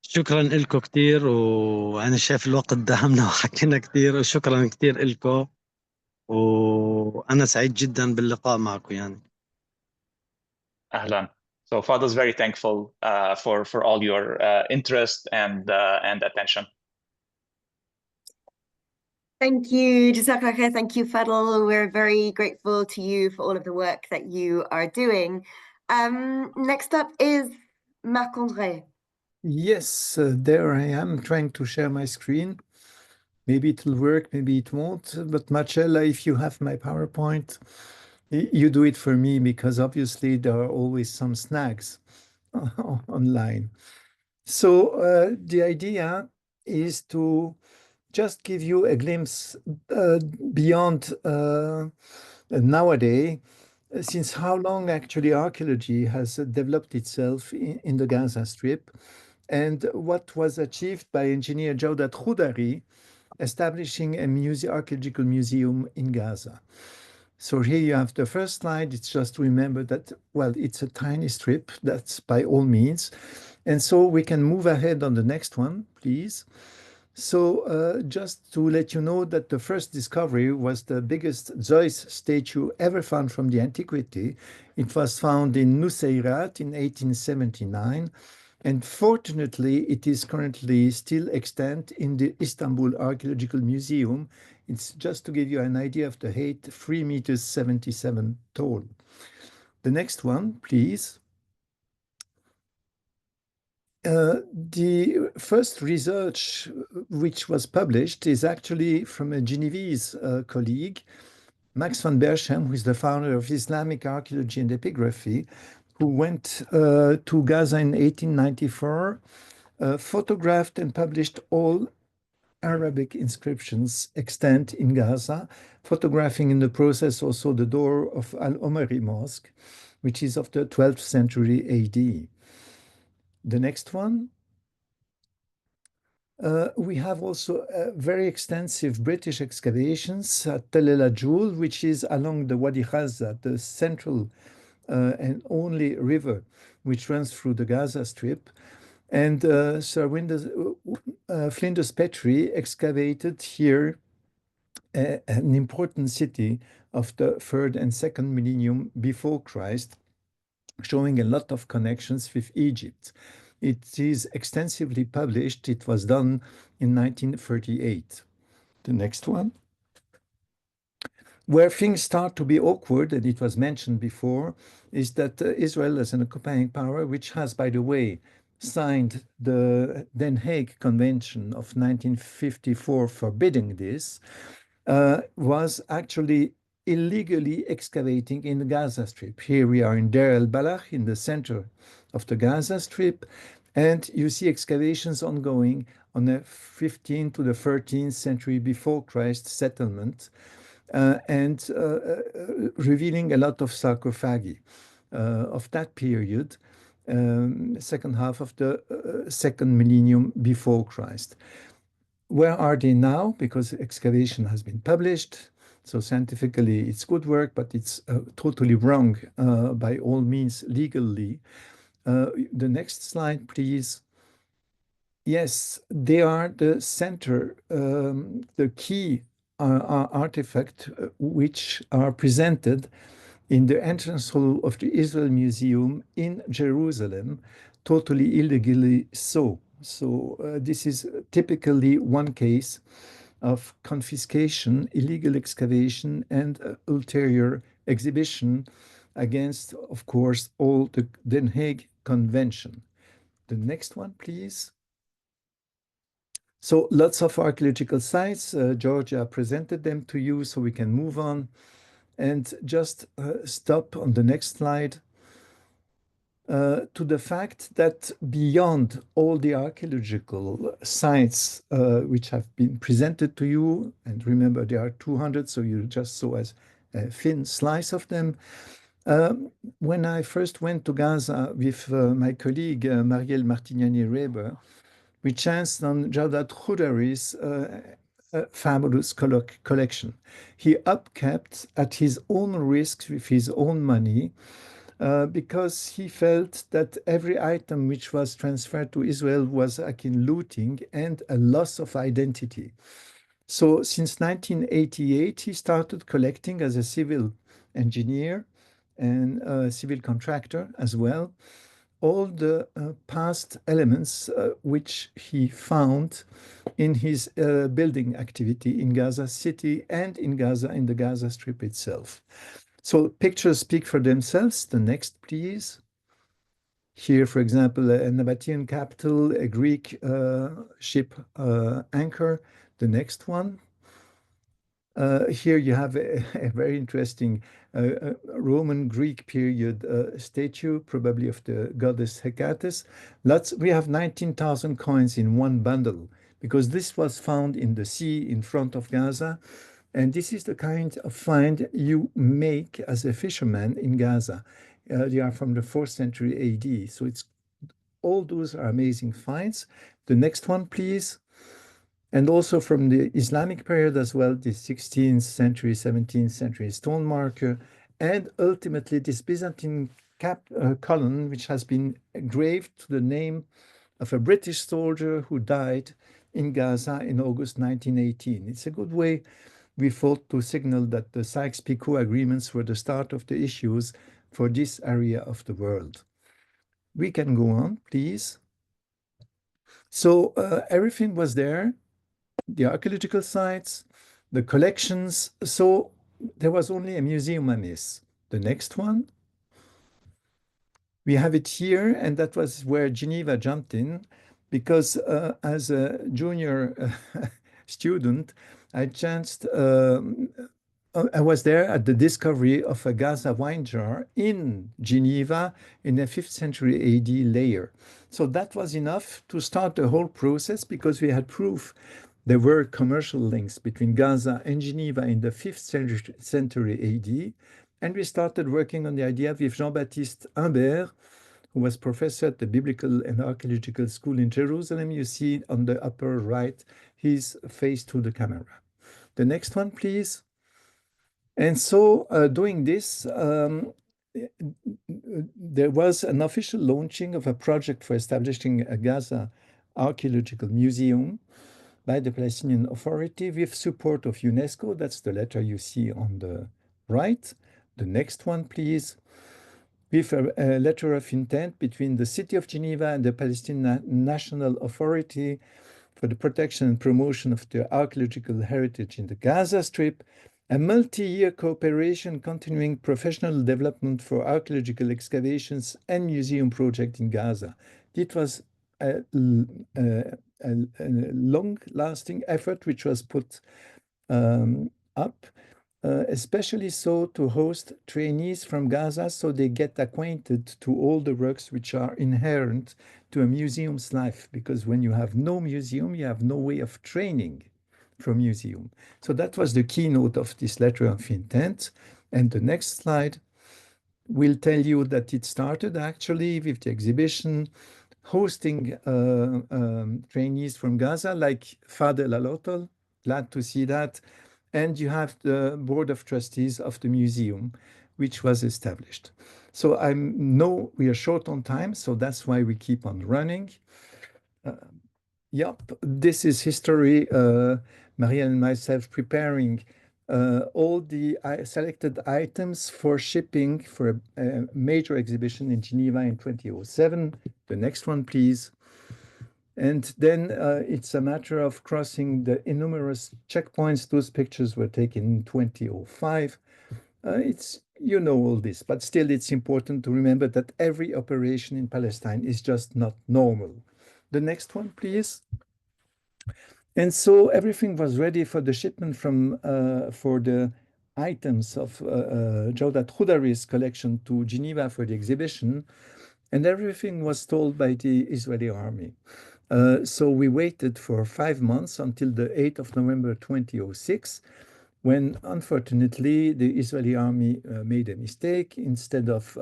شكرا لكم كثير، وأنا شايف الوقت دهمنا وحكينا كثير، وشكرا كثير لكم، وأنا سعيد جدا باللقاء معكم يعني. أهلا. So Fadil's very thankful for all your interest and attention. Thank you, Jazakallah khair. Thank you, Fadil. We're very grateful to you for all of the work that you are doing. Next up is Marc-André. Yes, there I am trying to share my screen. Maybe it'll work, maybe it won't. But Marcella, if you have my PowerPoint, you do it for me, because obviously there are always some snags online. So the idea is to just give you a glimpse beyond nowadays, since how long actually archaeology has developed itself in the Gaza Strip, and what was achieved by engineer Jawdat Khoudari, establishing a archaeological museum in Gaza. So here you have the first slide. It's just to remember that, well, it's a tiny strip, that's by all means. And so we can move ahead on the next one, please. So just to let you know that the first discovery was the biggest Zeus statue ever found from the antiquity. It was found in Nuseirat in 1879. And fortunately, it is currently still extant in the Istanbul Archaeological Museum. It's just to give you an idea of the height, 3 meters 77 tall. The next one, please. The first research which was published is actually from a Genovese colleague, Max van Bershem, who is the founder of Islamic Archaeology and Epigraphy, who went to Gaza in 1894, photographed and published all Arabic inscriptions extant in Gaza, photographing in the process also the door of Al-Omari Mosque, which is of the 12th century AD. The next one. We have also very extensive British excavations at Tel El Ajul, which is along the Wadi Gaza, the central and only river which runs through the Gaza Strip. And Sir Flinders Petrie excavated here an important city of the 3rd and 2nd millennium before Christ, showing a lot of connections with Egypt. It is extensively published. It was done in 1938. The next one. Where things start to be awkward, and it was mentioned before, is that Israel as an occupying power, which has, by the way, signed the Den Haag Convention of 1954 forbidding this, was actually illegally excavating in the Gaza Strip. Here we are in Deir el-Balach, in the center of the Gaza Strip, and you see excavations ongoing on the 15th to the 13th century before Christ settlement, and revealing a lot of sarcophagi of that period, second half of the 2nd millennium before Christ. Where are they now? Because excavation has been published, so scientifically it's good work, but it's totally wrong by all means legally. The next slide, please. Yes, they are the center, the key artifact which are presented in the entrance hall of the Israel Museum in Jerusalem, totally illegally so. So this is typically one case of confiscation, illegal excavation, and ulterior exhibition against, of course, all the Den Haag Convention. The next one, please. So lots of archaeological sites. Georgia presented them to you, so we can move on. And just stop on the next slide to the fact that beyond all the archaeological sites which have been presented to you, and remember there are 200, so you just saw as a thin slice of them. When I first went to Gaza with my colleague Marielle Martignani-Reber, we chanced on Jawdat Khoudari's fabulous collection. He upkept at his own risk with his own money because he felt that every item which was transferred to Israel was akin looting and a loss of identity. So since 1988, he started collecting as a civil engineer and a civil contractor as well, all the past elements which he found in his building activity in Gaza City and in Gaza, in the Gaza Strip itself. So pictures speak for themselves. The next, please. Here, for example, a Nabatean capital, a Greek ship anchor. The next one. Here you have a very interesting Roman Greek period statue, probably of the goddess Hecate. We have 19,000 coins in one bundle because this was found in the sea in front of Gaza. And this is the kind of find you make as a fisherman in Gaza. They are from the 4th century AD. So all those are amazing finds. The next one, please. And also from the Islamic period as well, the 16th century, 17th century stone marker, and ultimately this Byzantine column, which has been engraved to the name of a British soldier who died in Gaza in August 1918. It's a good way, we thought, to signal that the Sykes-Picot agreements were the start of the issues for this area of the world. We can go on, please. So everything was there. The archaeological sites, the collections. So there was only a museum amiss. The next one. We have it here, and that was where Geneva jumped in, because as a junior student, I was there at the discovery of a Gaza wine jar in Geneva in a 5th century AD layer. So that was enough to start the whole process, because we had proof there were commercial links between Gaza and Geneva in the 5th century AD. And we started working on the idea with Jean-Baptiste Humbert, who was professor at the Biblical and Archaeological School in Jerusalem. You see on the upper right his face to the camera. The next one, please. And so doing this, there was an official launching of a project for establishing a Gaza Archaeological Museum by the Palestinian Authority with support of UNESCO. That's the letter you see on the right. The next one, please. With a letter of intent between the City of Geneva and the Palestinian National Authority for the protection and promotion of the archaeological heritage in the Gaza Strip, a multi-year cooperation continuing professional development for archaeological excavations and museum project in Gaza. It was a long-lasting effort which was put up, especially so to host trainees from Gaza so they get acquainted to all the works which are inherent to a museum's life, because when you have no museum, you have no way of training from museum. So that was the keynote of this letter of intent. And the next slide will tell you that it started actually with the exhibition hosting trainees from Gaza, like Fadel Alotol, glad to see that. And you have the board of trustees of the museum, which was established. So I know we are short on time, so that's why we keep on running. Yep, this is history. Maria and myself preparing all the selected items for shipping for a major exhibition in Geneva in 2007. The next one, please. And then it's a matter of crossing the innumerous checkpoints. Those pictures were taken in 2005. You know all this, but still it's important to remember that every operation in Palestine is just not normal. The next one, please. And so everything was ready for the shipment for the items of Jawdat Khudari's collection to Geneva for the exhibition. And everything was told by the Israeli army. So we waited for 5 months until the 8th of November 2006, when unfortunately the Israeli army made a mistake. Instead of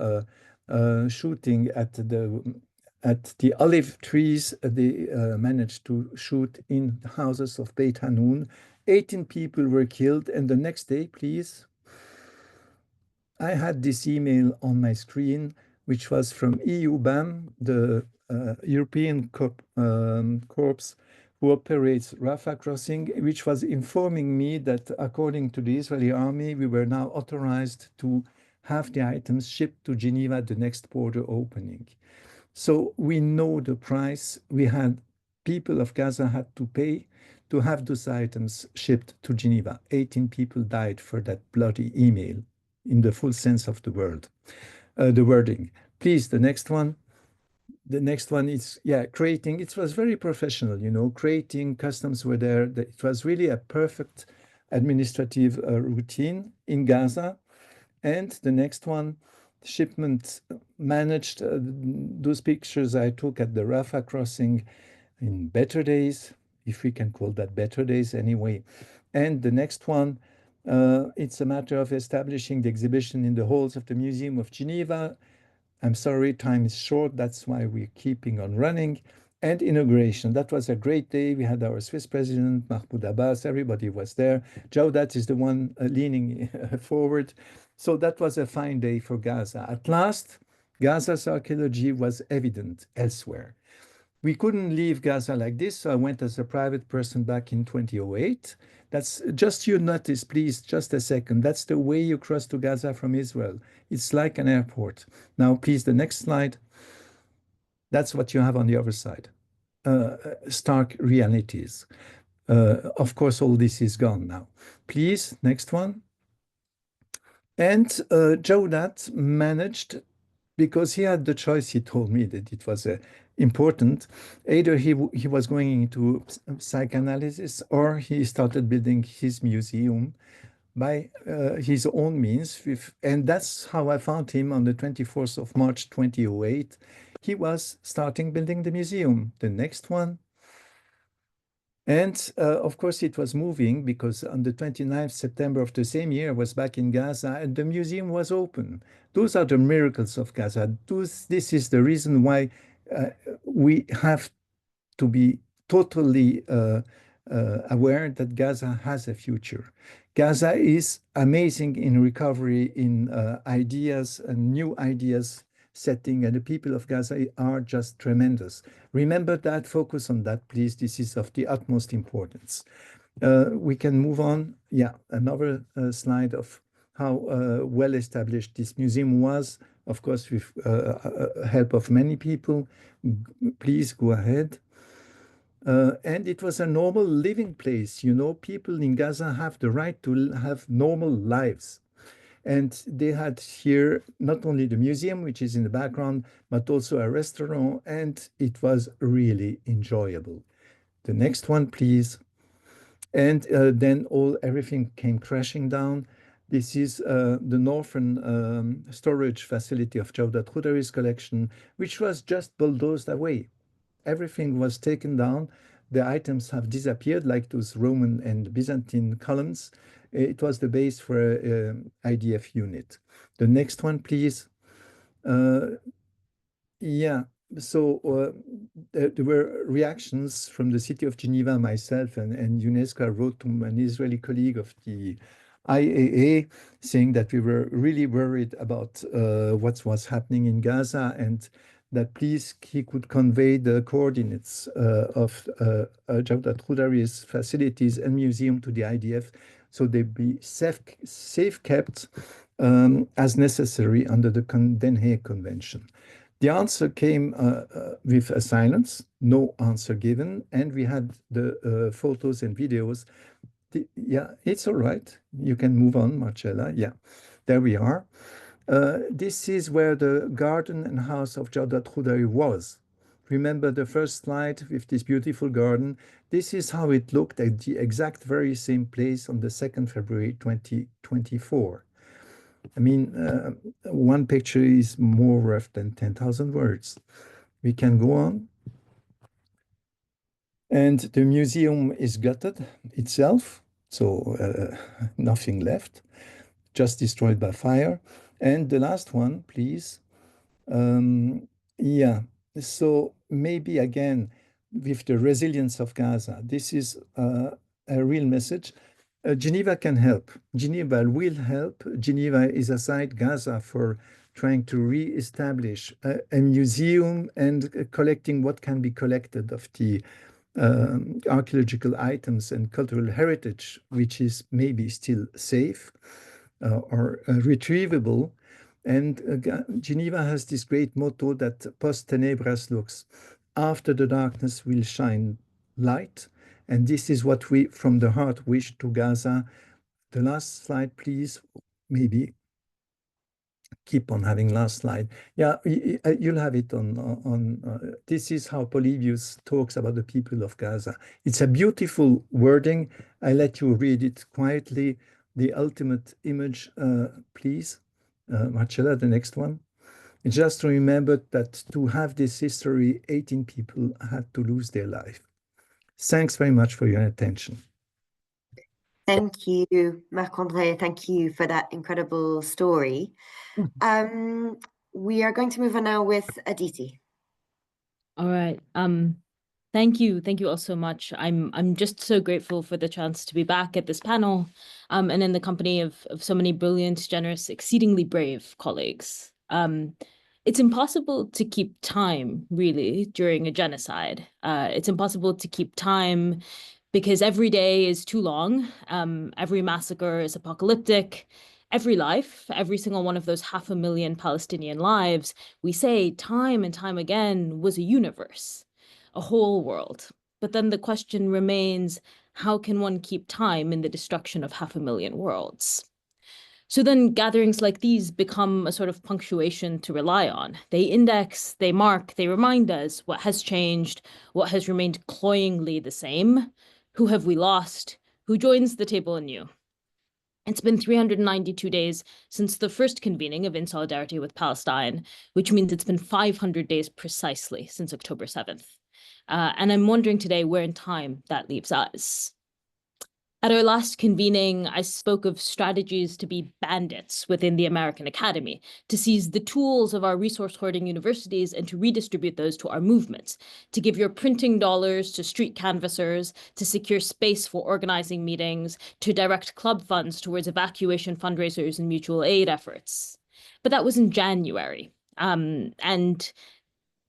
shooting at the olive trees, they managed to shoot in the houses of Beit Hanun. 18 people were killed. And the next day, please, I had this email on my screen, which was from EUBAM, the European Corps who operates Rafah crossing, which was informing me that according to the Israeli army, we were now authorized to have the items shipped to Geneva at the next border opening. So we know the price people of Gaza had to pay to have those items shipped to Geneva. 18 people died for that bloody email in the full sense of the word, the wording. Please, the next one. The next one is, creating. It was very professional, creating, customs were there. It was really a perfect administrative routine in Gaza. And the next one, shipment managed. Those pictures I took at the Rafah crossing in better days, if we can call that better days anyway. And the next one, it's a matter of establishing the exhibition in the halls of the Museum of Geneva. I'm sorry, time is short. That's why we're keeping on running. And inauguration. That was a great day. We had our Swiss president, Mahmoud Abbas. Everybody was there. Jawdat is the one leaning forward. So that was a fine day for Gaza. At last, Gaza's archaeology was evident elsewhere. We couldn't leave Gaza like this, so I went as a private person back in 2008. That's just, you notice, please, just a second. That's the way you cross to Gaza from Israel. It's like an airport. Now, please, the next slide. That's what you have on the other side. Stark realities. Of course, all this is gone now. Please, next one. And Jawdat managed, because he had the choice, he told me that it was important. Either he was going into psychoanalysis or he started building his museum by his own means. And that's how I found him on the 24th of March 2008. He was starting building the museum. The next one. And of course, it was moving because on the 29th September of the same year, I was back in Gaza and the museum was open. Those are the miracles of Gaza. This is the reason why we have to be totally aware that Gaza has a future. Gaza is amazing in recovery, in ideas and new ideas setting, and the people of Gaza are just tremendous. Remember that, focus on that, please. This is of the utmost importance. We can move on. Yeah, another slide of how well established this museum was, of course, with help of many people. Please go ahead. And it was a normal living place. You know, people in Gaza have the right to have normal lives. And they had here not only the museum, which is in the background, but also a restaurant, and it was really enjoyable. The next one, please. And then everything came crashing down. This is the northern storage facility of Jawdat Khudari's collection, which was just bulldozed away. Everything was taken down. The items have disappeared, like those Roman and Byzantine columns. It was the base for an IDF unit. The next one, please. Yeah, so there were reactions from the city of Geneva, myself, and UNESCO. I wrote to an Israeli colleague of the IAA saying that we were really worried about what was happening in Gaza and that please he could convey the coordinates of Jawdat Khudari's facilities and museum to the IDF so they be safe kept as necessary under the Condemn Convention. The answer came with a silence, no answer given, and we had the photos and videos. Yeah, it's all right. You can move on, Marcella. Yeah, there we are. This is where the garden and house of Jawdat Khudari was. Remember the first slide with this beautiful garden? This is how it looked at the exact very same place on the 2nd February 2024. I mean, one picture is more worth than 10,000 words. We can go on. And the museum is gutted itself, so nothing left, just destroyed by fire. And the last one, please. Yeah, so maybe again, with the resilience of Gaza, this is a real message. Geneva can help. Geneva will help. Geneva is aside Gaza for trying to re-establish a museum and collecting what can be collected of the archaeological items and cultural heritage, which is maybe still safe or retrievable. And Geneva has this great motto that post tenebras lux, after the darkness will shine light. And this is what we from the heart wish to Gaza. The last slide, please. Maybe keep on having last slide. Yeah, you'll have it on this is how Polybius talks about the people of Gaza. It's a beautiful wording. I let you read it quietly. The ultimate image, please. Marcella, the next one. Just to remember that to have this history, 18 people had to lose their life. Thanks very much for your attention. Thank you, Marc-André. Thank you for that incredible story. We are going to move on now with Aditi. All right. Thank you all so much. I'm just so grateful for the chance to be back at this panel, and in the company of so many brilliant, generous, exceedingly brave colleagues. It's impossible to keep time, really, during a genocide. It's impossible to keep time because every day is too long. Every massacre is apocalyptic. Every life, every single one of those 500,000 Palestinian lives, we say time and time again, was a universe, a whole world. But then the question remains, how can one keep time in the destruction of 500,000 worlds? So then gatherings like these become a sort of punctuation to rely on. They index, they mark, they remind us what has changed, what has remained cloyingly the same, who have we lost, who joins the table anew. It's been 392 days since the first convening of In Solidarity with Palestine, which means it's been 500 days precisely since October 7th. And I'm wondering today where in time that leaves us. At our last convening, I spoke of strategies to be bandits within the American Academy, to seize the tools of our resource-hoarding universities and to redistribute those to our movements, to give your printing dollars to street canvassers, to secure space for organizing meetings, to direct club funds towards evacuation fundraisers and mutual aid efforts. But that was in January. And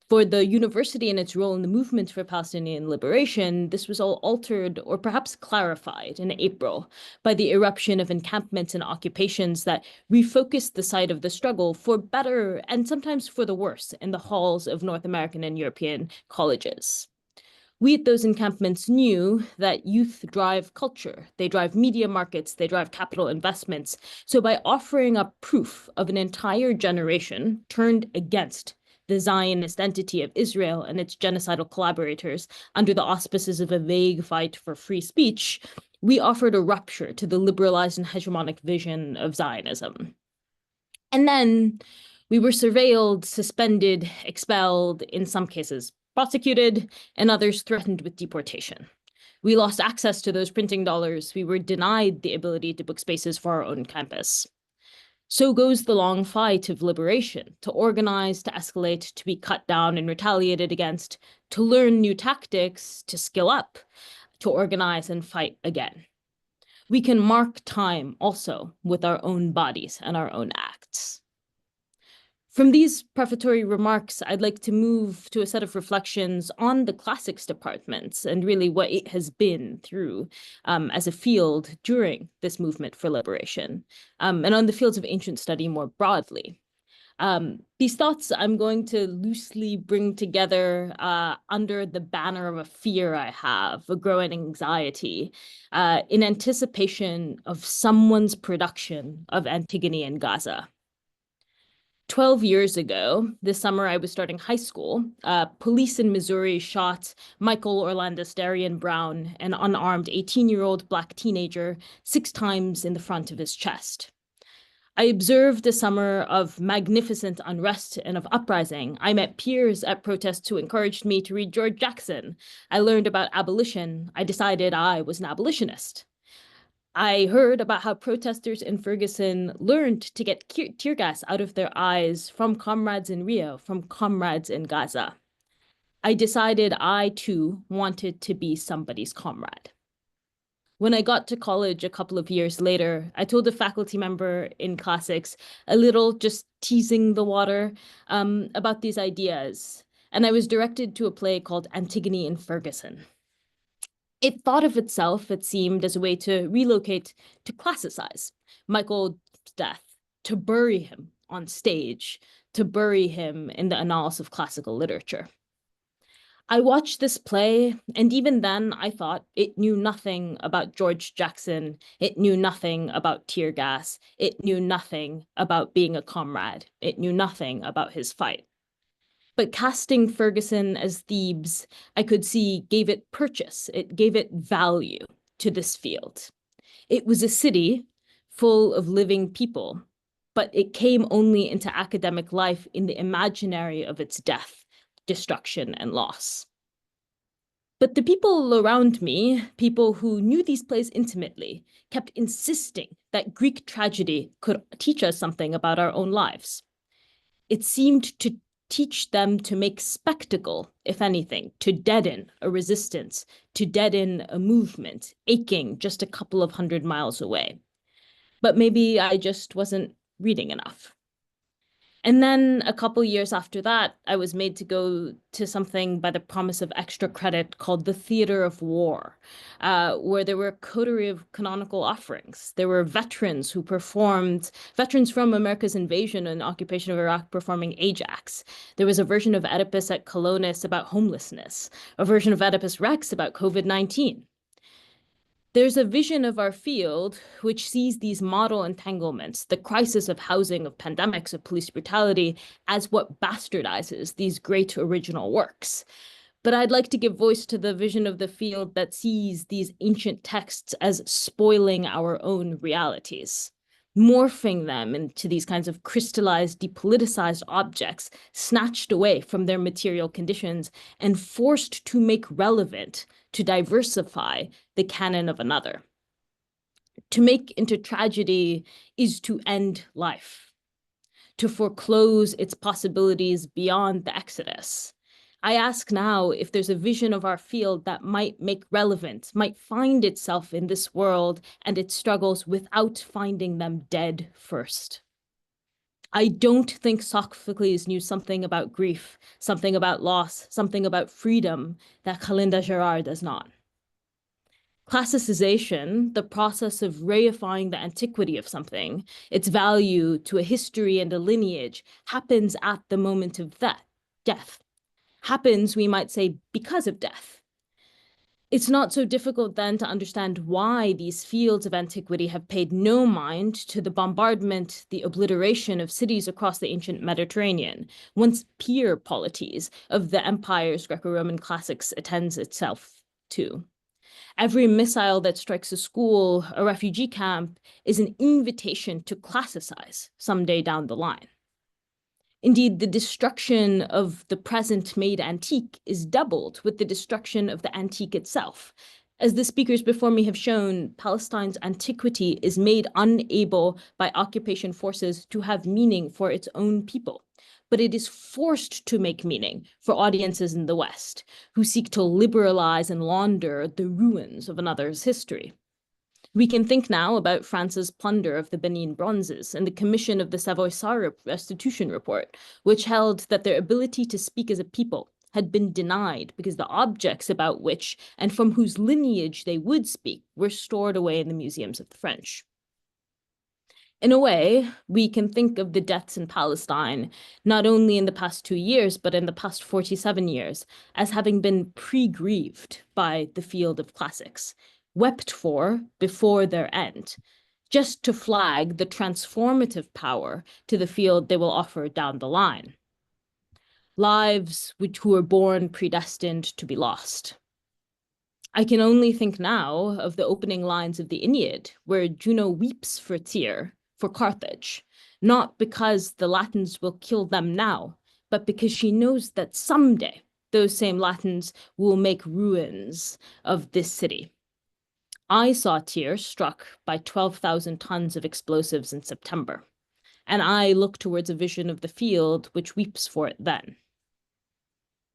for the university and its role in the movement for Palestinian liberation, this was all altered or perhaps clarified in April by the eruption of encampments and occupations that refocused the site of the struggle for better and sometimes for the worse in the halls of North American and European colleges. We at those encampments knew that youth drive culture, they drive media markets, they drive capital investments. So by offering up proof of an entire generation turned against the Zionist entity of Israel and its genocidal collaborators under the auspices of a vague fight for free speech, we offered a rupture to the liberalized and hegemonic vision of Zionism. And then we were surveilled, suspended, expelled, in some cases prosecuted, and others threatened with deportation. We lost access to those printing dollars. We were denied the ability to book spaces for our own campus. So goes the long fight of liberation, to organize, to escalate, to be cut down and retaliated against, to learn new tactics, to skill up, to organize and fight again. We can mark time also with our own bodies and our own acts. From these prefatory remarks, I'd like to move to a set of reflections on the classics departments and really what it has been through as a field during this movement for liberation, and on the fields of ancient study more broadly. These thoughts I'm going to loosely bring together under the banner of a fear I have, a growing anxiety, in anticipation of someone's production of Antigone in Gaza. 12 years ago, this summer I was starting high school, police in Missouri shot Michael Orlandis Darian Brown, an unarmed 18-year-old Black teenager, 6 times in the front of his chest. I observed a summer of magnificent unrest and of uprising. I met peers at protests who encouraged me to read George Jackson. I learned about abolition. I decided I was an abolitionist. I heard about how protesters in Ferguson learned to get tear gas out of their eyes from comrades in Rio, from comrades in Gaza. I decided I, too, wanted to be somebody's comrade. When I got to college a couple of years later, I told a faculty member in classics, a little just teasing the water, about these ideas, and I was directed to a play called Antigone in Ferguson. It thought of itself, it seemed, as a way to relocate, to classicize Michael's death, to bury him on stage, to bury him in the annals of classical literature. I watched this play, and even then I thought it knew nothing about George Jackson, it knew nothing about tear gas, it knew nothing about being a comrade, it knew nothing about his fight. But casting Ferguson as Thebes, I could see gave it purchase, it gave it value to this field. It was a city full of living people, but it came only into academic life in the imaginary of its death, destruction, and loss. But the people around me, people who knew these plays intimately, kept insisting that Greek tragedy could teach us something about our own lives. It seemed to teach them to make spectacle, if anything, to deaden a resistance, to deaden a movement, aching just a couple of 100 miles away. But maybe I just wasn't reading enough. And then a couple years after that, I was made to go to something by the promise of extra credit called the Theater of War, where there were a coterie of canonical offerings. There were veterans who performed, veterans from America's invasion and occupation of Iraq performing Ajax. There was a version of Oedipus at Colonis about homelessness, a version of Oedipus Rex about COVID-19. There's a vision of our field which sees these model entanglements, the crisis of housing, of pandemics, of police brutality, as what bastardizes these great original works. But I'd like to give voice to the vision of the field that sees these ancient texts as spoiling our own realities. morphing them into these kinds of crystallized, depoliticized objects, snatched away from their material conditions and forced to make relevant, to diversify the canon of another. To make into tragedy is to end life, to foreclose its possibilities beyond the exodus. I ask now if there's a vision of our field that might make relevant, might find itself in this world and its struggles without finding them dead first. I don't think Sophocles knew something about grief, something about loss, something about freedom that Kalinda Gerard does not. Classicization, the process of reifying the antiquity of something, its value to a history and a lineage, happens at the moment of death. Happens, we might say, because of death. It's not so difficult then to understand why these fields of antiquity have paid no mind to the bombardment, the obliteration of cities across the ancient Mediterranean, once peer polities of the empire's Greco-Roman classics attends itself to. Every missile that strikes a school, a refugee camp, is an invitation to classicize someday down the line. Indeed, the destruction of the present made antique is doubled with the destruction of the antique itself. As the speakers before me have shown, Palestine's antiquity is made unable by occupation forces to have meaning for its own people. But it is forced to make meaning for audiences in the West, who seek to liberalize and launder the ruins of another's history. We can think now about France's plunder of the Benin bronzes and the commission of the Savoy-Sarr restitution report, which held that their ability to speak as a people had been denied because the objects about which and from whose lineage they would speak were stored away in the museums of the French. In a way, we can think of the deaths in Palestine, not only in the past 2 years, but in the past 47 years, as having been pre-grieved by the field of classics, wept for before their end, just to flag the transformative power to the field they will offer down the line. Lives who were born predestined to be lost. I can only think now of the opening lines of the Aeneid, where Juno weeps for Tyre, for Carthage, not because the Latins will kill them now, but because she knows that someday those same Latins will make ruins of this city. I saw Tyre struck by 12,000 tons of explosives in September, and I look towards a vision of the field which weeps for it then.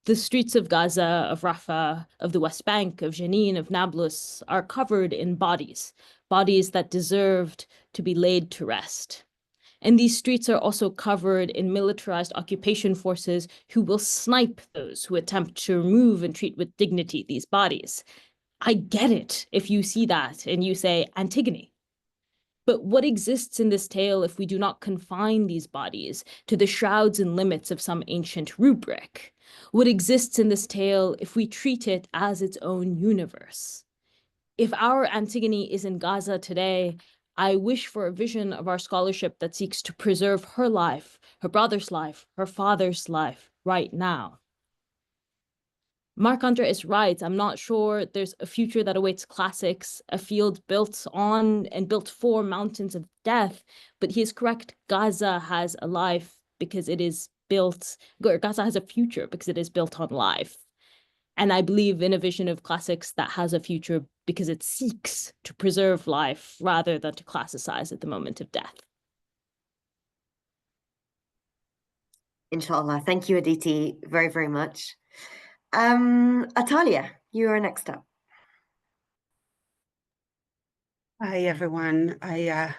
The streets of Gaza, of Rafah, of the West Bank, of Jenin, of Nablus are covered in bodies, bodies that deserved to be laid to rest. And these streets are also covered in militarized occupation forces who will snipe those who attempt to remove and treat with dignity these bodies. I get it if you see that and you say, Antigone. But what exists in this tale if we do not confine these bodies to the shrouds and limits of some ancient rubric? What exists in this tale if we treat it as its own universe? If our Antigone is in Gaza today, I wish for a vision of our scholarship that seeks to preserve her life, her brother's life, her father's life right now. Marc-André is right. I'm not sure there's a future that awaits classics, a field built on and built for mountains of death, but he is correct. Gaza has a life because it is built, Gaza has a future because it is built on life. And I believe in a vision of classics that has a future because it seeks to preserve life rather than to classicize at the moment of death. Inshallah. Thank you, Aditi, very, very much. Atalia, you are next up. Hi, everyone. I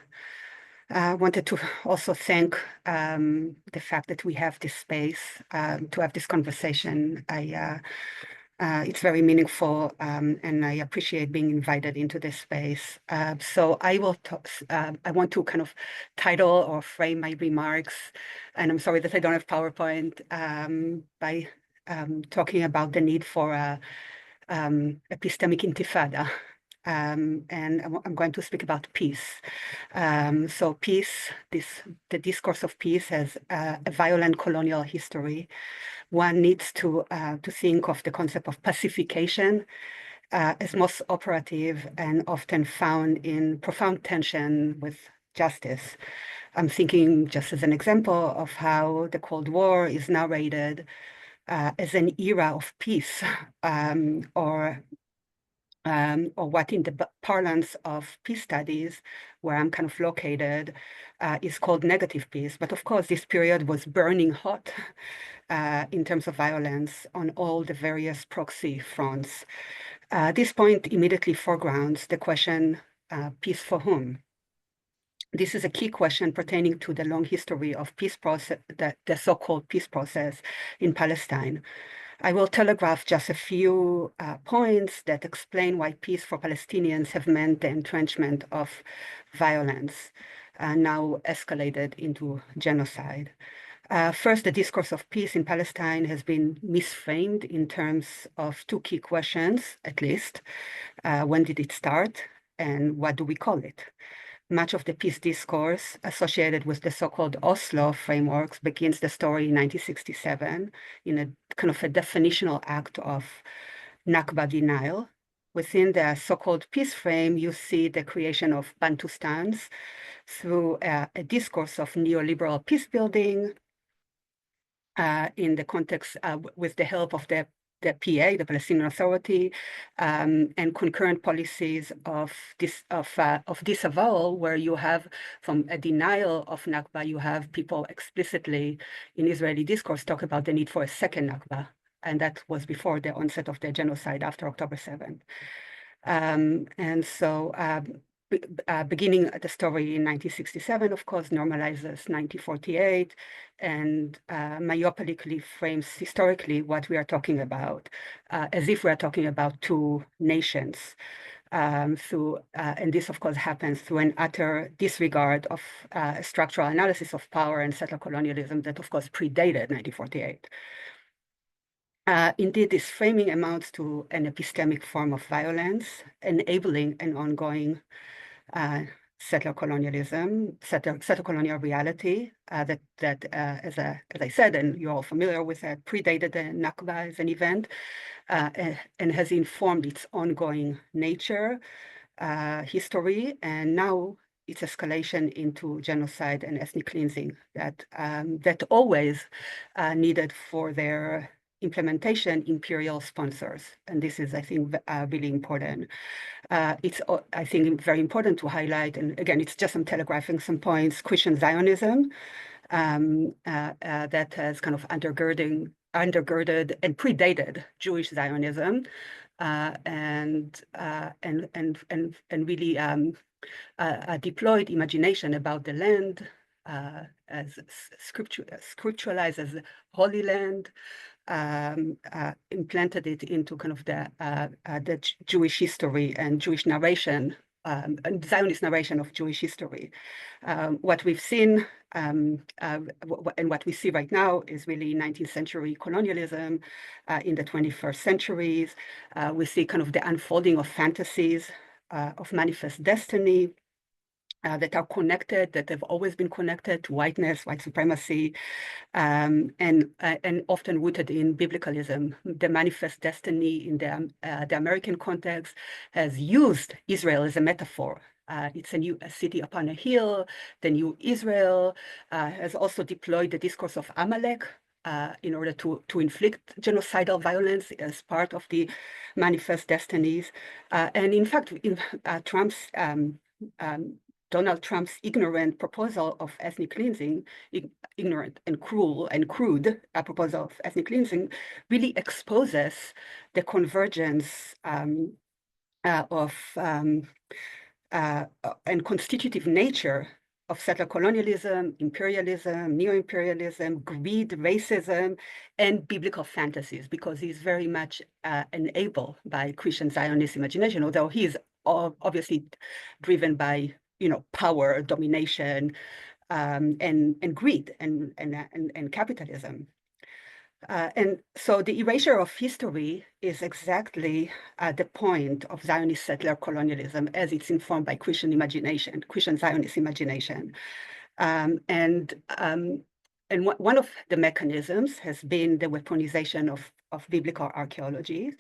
wanted to also thank the fact that we have this space to have this conversation. It's very meaningful, and I appreciate being invited into this space. So I will talk, I want to kind of title or frame my remarks, and I'm sorry that I don't have PowerPoint, by talking about the need for a epistemic intifada. And I'm going to speak about peace. So peace, the discourse of peace has a violent colonial history. One needs to think of the concept of pacification as most operative and often found in profound tension with justice. I'm thinking, just as an example, of how the Cold War is narrated as an era of peace, or what in the parlance of peace studies, where I'm kind of located, is called negative peace. But of course, this period was burning hot in terms of violence on all the various proxy fronts. This point immediately foregrounds the question, peace for whom? This is a key question pertaining to the long history of peace process, the so-called peace process in Palestine. I will telegraph just a few points that explain why peace for Palestinians have meant the entrenchment of violence, now escalated into genocide. First, the discourse of peace in Palestine has been misframed in terms of two key questions, at least. When did it start, and what do we call it? Much of the peace discourse associated with the so-called Oslo frameworks begins the story in 1967 in a kind of a definitional act of Nakba denial. Within the so-called peace frame, you see the creation of Bantustans through a discourse of neoliberal peace building in the context with the help of the PA, the Palestinian Authority, and concurrent policies of disavowal, where you have, from a denial of Nakba, you have people explicitly in Israeli discourse talk about the need for a second Nakba, and that was before the onset of the genocide after October 7th. And so beginning the story in 1967, of course, normalizes 1948 and myopilically frames historically what we are talking about, as if we are talking about two nations. And this, of course, happens through an utter disregard of structural analysis of power and settler colonialism that, of course, predated 1948. Indeed, this framing amounts to an epistemic form of violence, enabling an ongoing settler colonialism, settler colonial reality that as I said, and you're all familiar with it, predated the Nakba as an event and has informed its ongoing nature, history, and now its escalation into genocide and ethnic cleansing that always needed for their implementation imperial sponsors. And this is, I think, really important. It's, I think, very important to highlight, and again, it's just I'm telegraphing some points, Christian Zionism that has kind of undergirded and predated Jewish Zionism, and really deployed imagination about the land as scripturalized as Holy Land, implanted it into kind of the Jewish history and Jewish narration, and Zionist narration of Jewish history. What we've seen and what we see right now is really 19th century colonialism in the 21st centuries. We see kind of the unfolding of fantasies of manifest destiny that are connected, that have always been connected to whiteness, white supremacy, and often rooted in biblicalism. The manifest destiny in the American context has used Israel as a metaphor. It's a city upon a hill. The new Israel has also deployed the discourse of Amalek in order to inflict genocidal violence as part of the manifest destinies. And in fact, in Donald Trump's ignorant proposal of ethnic cleansing, ignorant and cruel and crude proposal of ethnic cleansing, really exposes the convergence of and constitutive nature of settler colonialism, imperialism, neo-imperialism, greed, racism, and biblical fantasies, because he's very much enabled by Christian Zionist imagination, although he is obviously driven by power, domination, and greed and capitalism. And so the erasure of history is exactly the point of Zionist settler colonialism as it's informed by Christian imagination, Christian Zionist imagination. And one of the mechanisms has been the weaponization of biblical archaeology.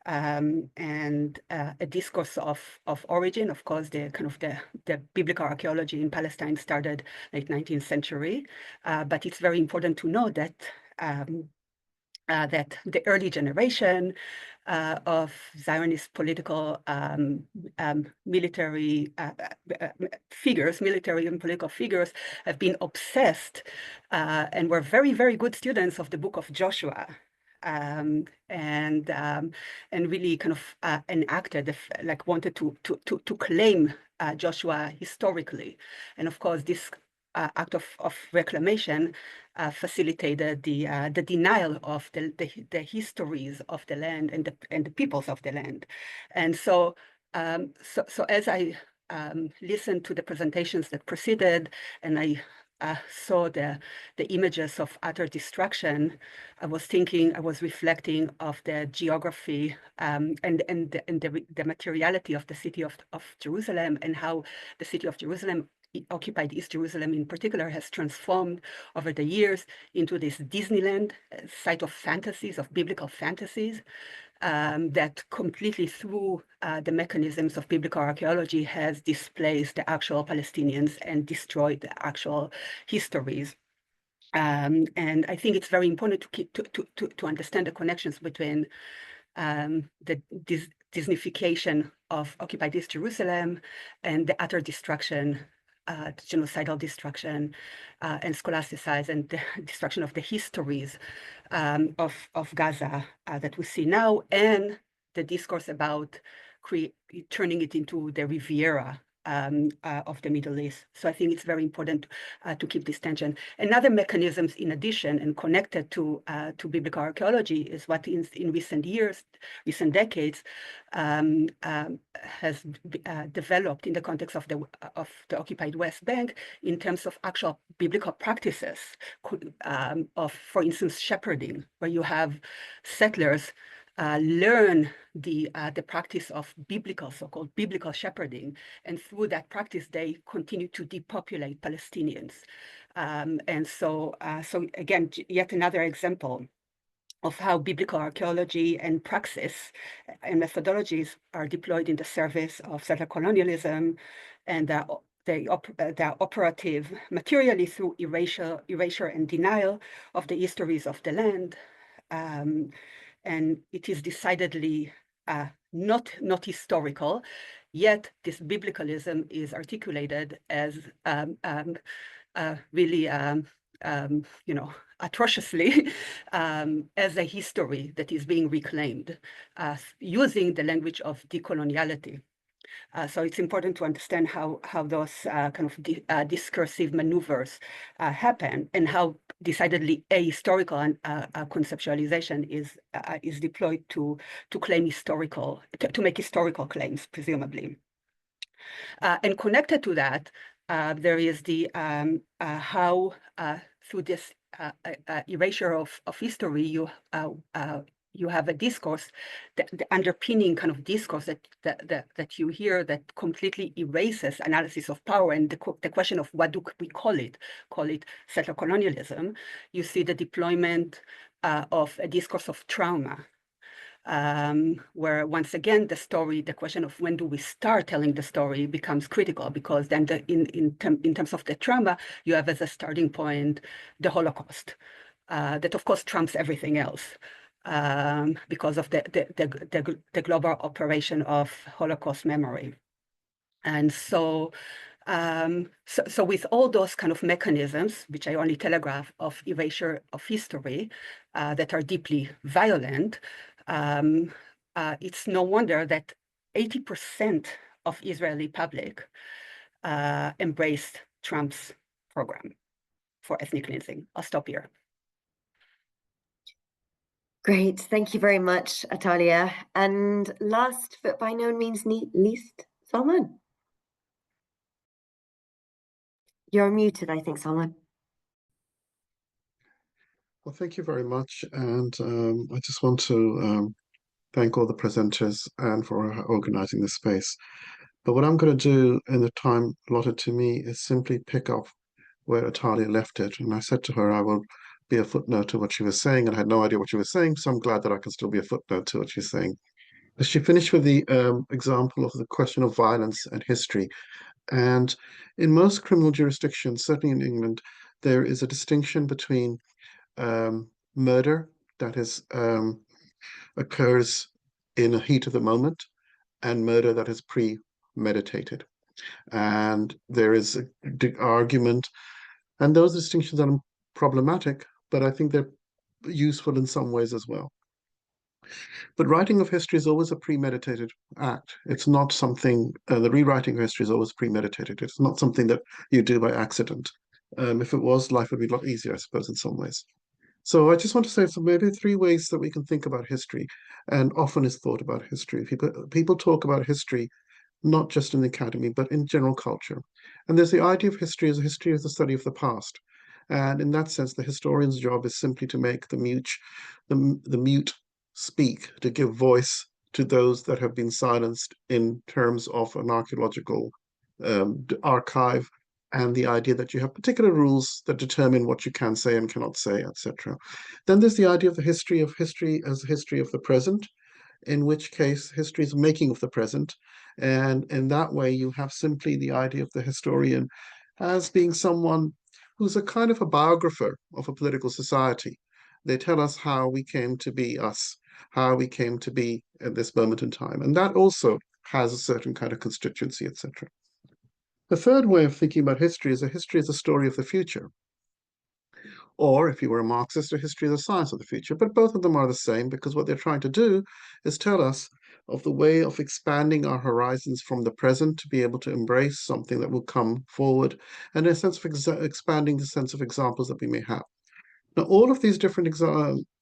and a discourse of origin. Of course, the biblical archaeology in Palestine started late 19th century, but it's very important to know that that the early generation of Zionist political military figures, military and political figures, have been obsessed and were very, very good students of the book of Joshua. And really kind of enacted, like wanted to claim Joshua historically. And of course, this act of reclamation facilitated the denial of the histories of the land and the peoples of the land. And so so as I listened to the presentations that preceded, and I saw the images of utter destruction, I was reflecting of the geography and the materiality of the city of Jerusalem, and how the city of Jerusalem, occupied East Jerusalem in particular, has transformed over the years into this Disneyland, site of fantasies, of biblical fantasies, that completely through the mechanisms of biblical archaeology has displaced the actual Palestinians and destroyed the actual histories. And I think it's very important to understand the connections between the Disneyfication of occupied East Jerusalem and the utter destruction, genocidal destruction, and scholasticide, and the destruction of the histories of Gaza that we see now, and the discourse about turning it into the Riviera of the Middle East. So I think it's very important to keep this tension. Another mechanisms, in addition and connected to biblical archaeology, is what in recent years, recent decades, has developed in the context of the occupied West Bank in terms of actual biblical practices of, for instance, shepherding, where you have settlers learn the practice of so-called biblical shepherding, and through that practice they continue to depopulate Palestinians. And so again, yet another example of how biblical archaeology and praxis and methodologies are deployed in the service of settler colonialism, and they are operative materially through erasure and denial of the histories of the land. And it is decidedly not historical, yet this biblicalism is articulated as really, atrociously as a history that is being reclaimed using the language of decoloniality. So it's important to understand how those kind of discursive maneuvers happen, and how decidedly ahistorical conceptualization is deployed to claim to make historical claims, presumably. And connected to that, there is the how through this erasure of history, you have a discourse, the underpinning kind of discourse that you hear, that completely erases analysis of power and the question of what do we call it settler colonialism. You see the deployment of a discourse of trauma, where once again the question of when do we start telling the story becomes critical, because then in terms of the trauma, you have as a starting point the Holocaust, that of course trumps everything else. Because of the global operation of Holocaust memory. And so with all those kind of mechanisms, which I only telegraph, of erasure of history that are deeply violent, it's no wonder that 80% of Israeli public embraced Trump's program for ethnic cleansing. I'll stop here. Great, thank you very much, Atalia. And last, but by no means least, Salman. You're muted, I think, Salman. Well, thank you very much. And I just want to thank all the presenters and for organizing this space. But what I'm going to do in the time allotted to me is simply pick up where Atalia left it. And I said to her, I will be a footnote to what she was saying, and I had no idea what she was saying, so I'm glad that I can still be a footnote to what she's saying. she finished with the example of the question of violence and history. And in most criminal jurisdictions, certainly in England, there is a distinction between murder that is occurs in the heat of the moment and murder that is premeditated. And there is an argument, and those distinctions are problematic, but I think they're useful in some ways as well. But writing of history is always a premeditated act. It's not something, the rewriting of history is always premeditated. It's not something that you do by accident. If it was, life would be a lot easier, I suppose, in some ways. So I just want to say, so maybe 3 ways that we can think about history, and often is thought about history. People talk about history not just in the academy, but in general culture. And there's the idea of history as a history as the study of the past. And in that sense, the historian's job is simply to make the mute speak, to give voice to those that have been silenced in terms of an archaeological archive, and the idea that you have particular rules that determine what you can say and cannot say, etc. Then there's the idea of the history as a history of the present, in which case history is making of the present. And in that way, you have simply the idea of the historian as being someone who's a kind of a biographer of a political society. They tell us how we came to be us, how we came to be at this moment in time. And that also has a certain kind of constituency, etc. The third way of thinking about history is a history as a story of the future. Or, if you were a Marxist, a history of the science of the future. But both of them are the same, because what they're trying to do is tell us of the way of expanding our horizons from the present to be able to embrace something that will come forward, and in a sense of expanding the sense of examples that we may have. Now, all of these different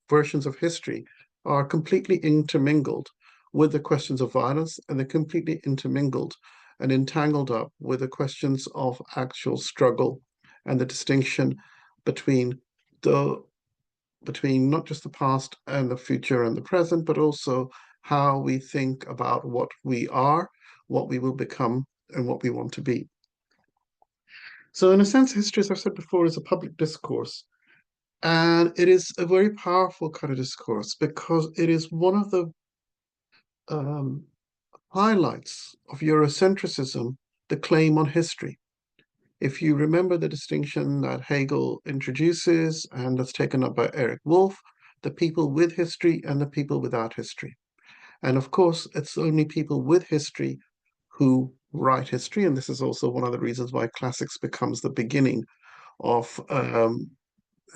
versions of history are completely intermingled with the questions of violence, and they're completely intermingled and entangled up with the questions of actual struggle and the distinction between not just the past and the future and the present, but also how we think about what we are, what we will become, and what we want to be. So in a sense, history, as I've said before, is a public discourse. And it is a very powerful kind of discourse, because it is one of the highlights of Eurocentrism, the claim on history. If you remember the distinction that Hegel introduces, and that's taken up by Eric Wolf, the people with history and the people without history. And of course, it's only people with history who write history. And this is also one of the reasons why classics becomes the beginning of,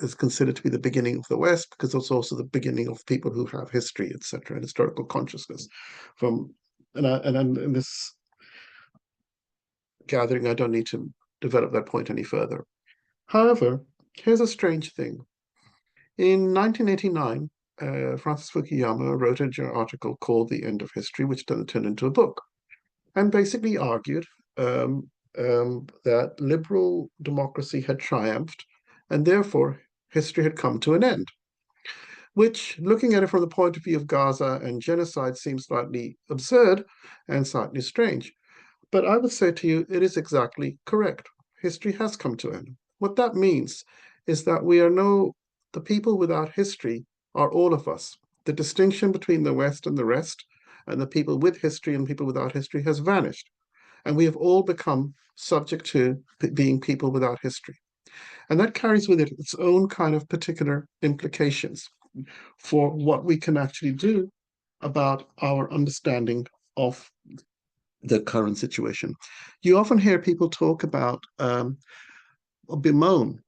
is considered to be the beginning of the West, because it's also the beginning of people who have history, etc., and historical consciousness. And in this gathering, I don't need to develop that point any further. However, here's a strange thing. In 1989, Francis Fukuyama wrote an article called The End of History, which then turned into a book, and basically argued that liberal democracy had triumphed, and therefore history had come to an end, which, looking at it from the point of view of Gaza and genocide, seems slightly absurd and slightly strange. But I would say to you, it is exactly correct. History has come to an end. What that means is that the people without history are all of us. The distinction between the West and the rest, and the people with history and people without history, has vanished. And we have all become subject to being people without history. And that carries with it its own kind of particular implications for what we can actually do about our understanding of the current situation. You often hear people talk about bemoan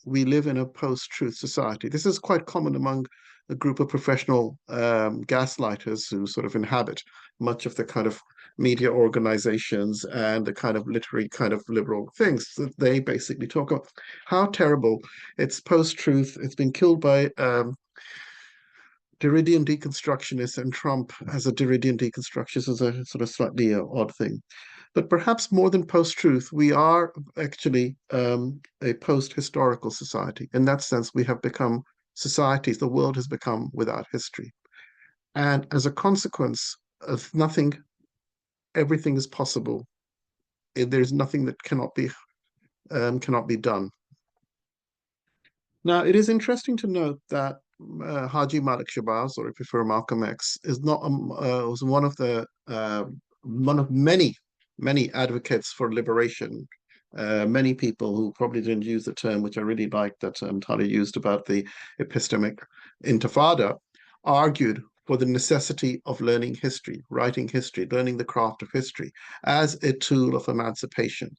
we live in a post-truth society. This is quite common among a group of professional gaslighters who sort of inhabit much of the kind of media organizations and the kind of literary kind of liberal things. So they basically talk about how terrible it's post-truth. It's been killed by Derridian deconstructionists, and Trump as a Derridian deconstructionist is a sort of slightly odd thing. But perhaps more than post-truth, we are actually a post-historical society. In that sense, we have become societies, the world has become without history. And as a consequence of nothing, everything is possible. There's nothing that cannot be done. Now, it is interesting to note that Haji Malik Shabazz, or if you prefer Malcolm X, is not was one of many advocates for liberation. Many people who probably didn't use the term, which I really liked that Tali used about the epistemic intifada, argued for the necessity of learning history, writing history, learning the craft of history as a tool of emancipation.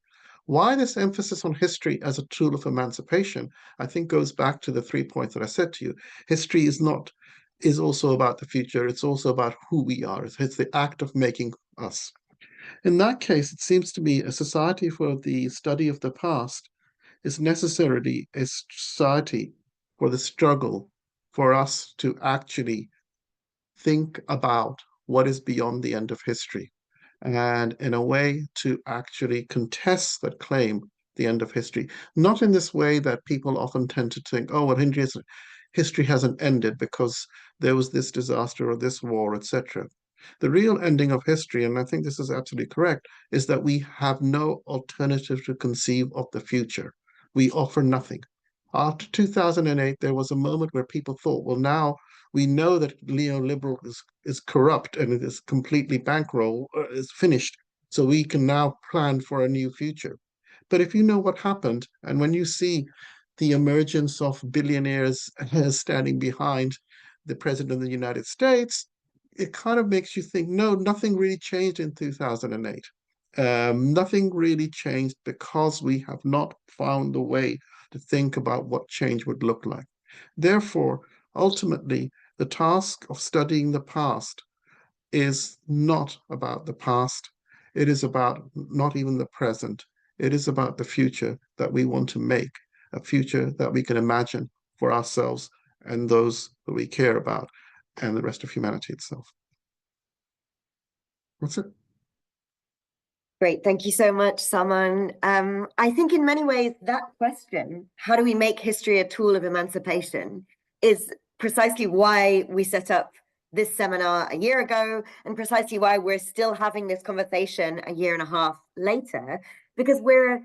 Why this emphasis on history as a tool of emancipation, I think goes back to the 3 points that I said to you. History is also about the future. It's also about who we are. It's the act of making us. In that case, it seems to me a society for the study of the past is necessarily a society for the struggle for us to actually think about what is beyond the end of history, and in a way to actually contest that claim, the end of history, not in this way that people often tend to think, oh, well, history hasn't ended because there was this disaster or this war, etc. The real ending of history, and I think this is absolutely correct, is that we have no alternative to conceive of the future. We offer nothing. After 2008, there was a moment where people thought, well, now we know that neoliberal is corrupt and it is completely bankroll, is finished. So we can now plan for a new future. But if you know what happened, and when you see the emergence of billionaires standing behind the president of the United States, it kind of makes you think, no, nothing really changed in 2008. Nothing really changed because we have not found a way to think about what change would look like. Therefore, ultimately, the task of studying the past is not about the past. It is about not even the present. It is about the future that we want to make, a future that we can imagine for ourselves and those that we care about and the rest of humanity itself. That's it. Great, thank you so much, Salman. I think in many ways that question, how do we make history a tool of emancipation, is precisely why we set up this seminar a year ago, and precisely why we're still having this conversation a year and a half later, because we're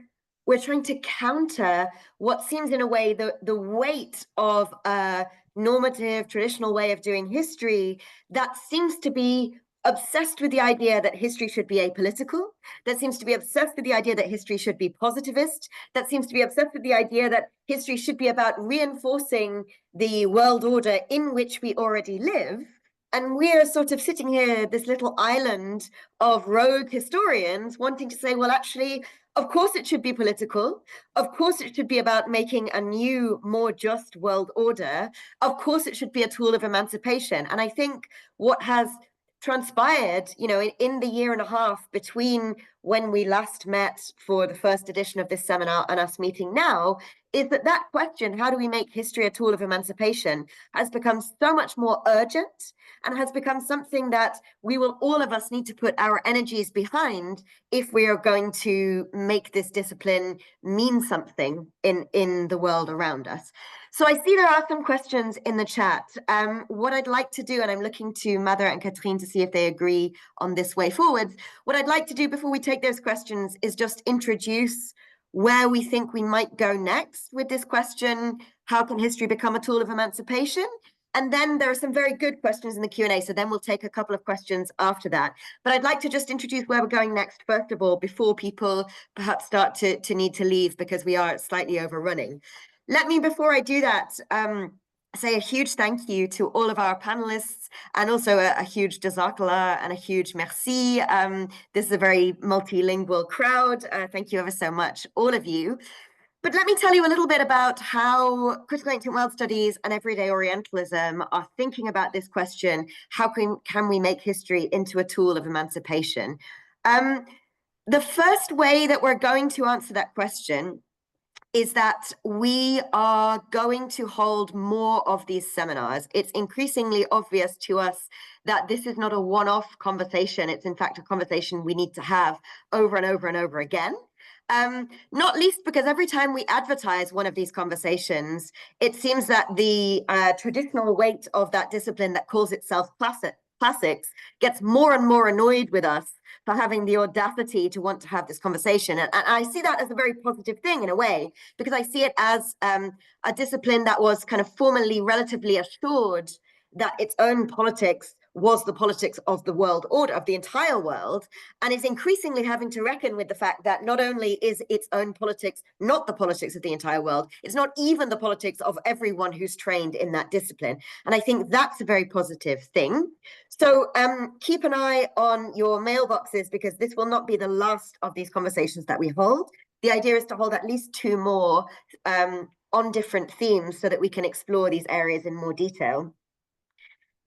trying to counter what seems in a way the weight of a normative, traditional way of doing history that seems to be obsessed with the idea that history should be apolitical, that seems to be obsessed with the idea that history should be positivist, that seems to be obsessed with the idea that history should be about reinforcing the world order in which we already live. And we're sort of sitting here, this little island of rogue historians wanting to say, well, actually, of course it should be political. Of course it should be about making a new, more just world order. Of course it should be a tool of emancipation. And I think what has transpired, in the year and a half between when we last met for the first edition of this seminar and us meeting now, is that question, how do we make history a tool of emancipation, has become so much more urgent and has become something that we will all of us need to put our energies behind if we are going to make this discipline mean something in the world around us. So I see there are some questions in the chat. What I'd like to do, and I'm looking to Mother and Katrine to see if they agree on this way forward, what I'd like to do before we take those questions is just introduce where we think we might go next with this question, how can history become a tool of emancipation? And then there are some very good questions in the Q&A, so then we'll take a couple of questions after that. But I'd like to just introduce where we're going next, first of all, before people perhaps start to need to leave because we are slightly overrunning. Let me, before I do that, say a huge thank you to all of our panelists, and also a huge jazakallah and a huge merci. This is a very multilingual crowd. Thank you ever so much, all of you. But let me tell you a little bit about how critical ancient world studies and everyday Orientalism are thinking about this question, how can we make history into a tool of emancipation? The first way that we're going to answer that question is that we are going to hold more of these seminars. It's increasingly obvious to us that this is not a one-off conversation. It's in fact a conversation we need to have over and over and over again. Not least because every time we advertise one of these conversations, it seems that the traditional weight of that discipline that calls itself classics gets more and more annoyed with us for having the audacity to want to have this conversation. And I see that as a very positive thing in a way, because I see it as a discipline that was kind of formerly relatively assured that its own politics was the politics of the world order, of the entire world, and is increasingly having to reckon with the fact that not only is its own politics not the politics of the entire world, it's not even the politics of everyone who's trained in that discipline. And I think that's a very positive thing. So keep an eye on your mailboxes, because this will not be the last of these conversations that we hold. The idea is to hold at least 2 more on different themes so that we can explore these areas in more detail.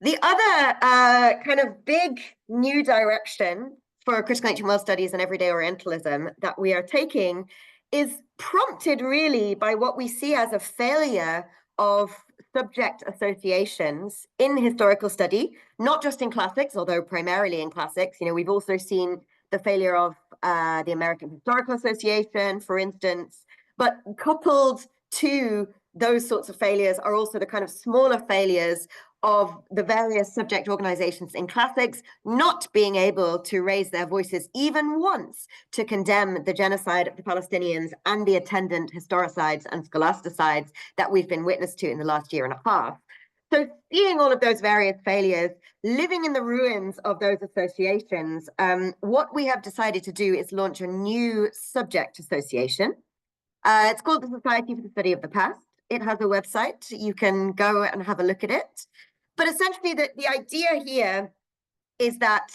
The other kind of big new direction for critical ancient world studies and everyday Orientalism that we are taking is prompted really by what we see as a failure of subject associations in historical study, not just in classics, although primarily in classics. You know, we've also seen the failure of the American Historical Association, for instance, but coupled to those sorts of failures are also the kind of smaller failures of the various subject organizations in classics not being able to raise their voices even once to condemn the genocide of the Palestinians and the attendant historicides and scholasticides that we've been witness to in the last year and a half. So seeing all of those various failures, living in the ruins of those associations, what we have decided to do is launch a new subject association. It's called the Society for the Study of the Past. It has a website. You can go and have a look at it. But essentially, the idea here is that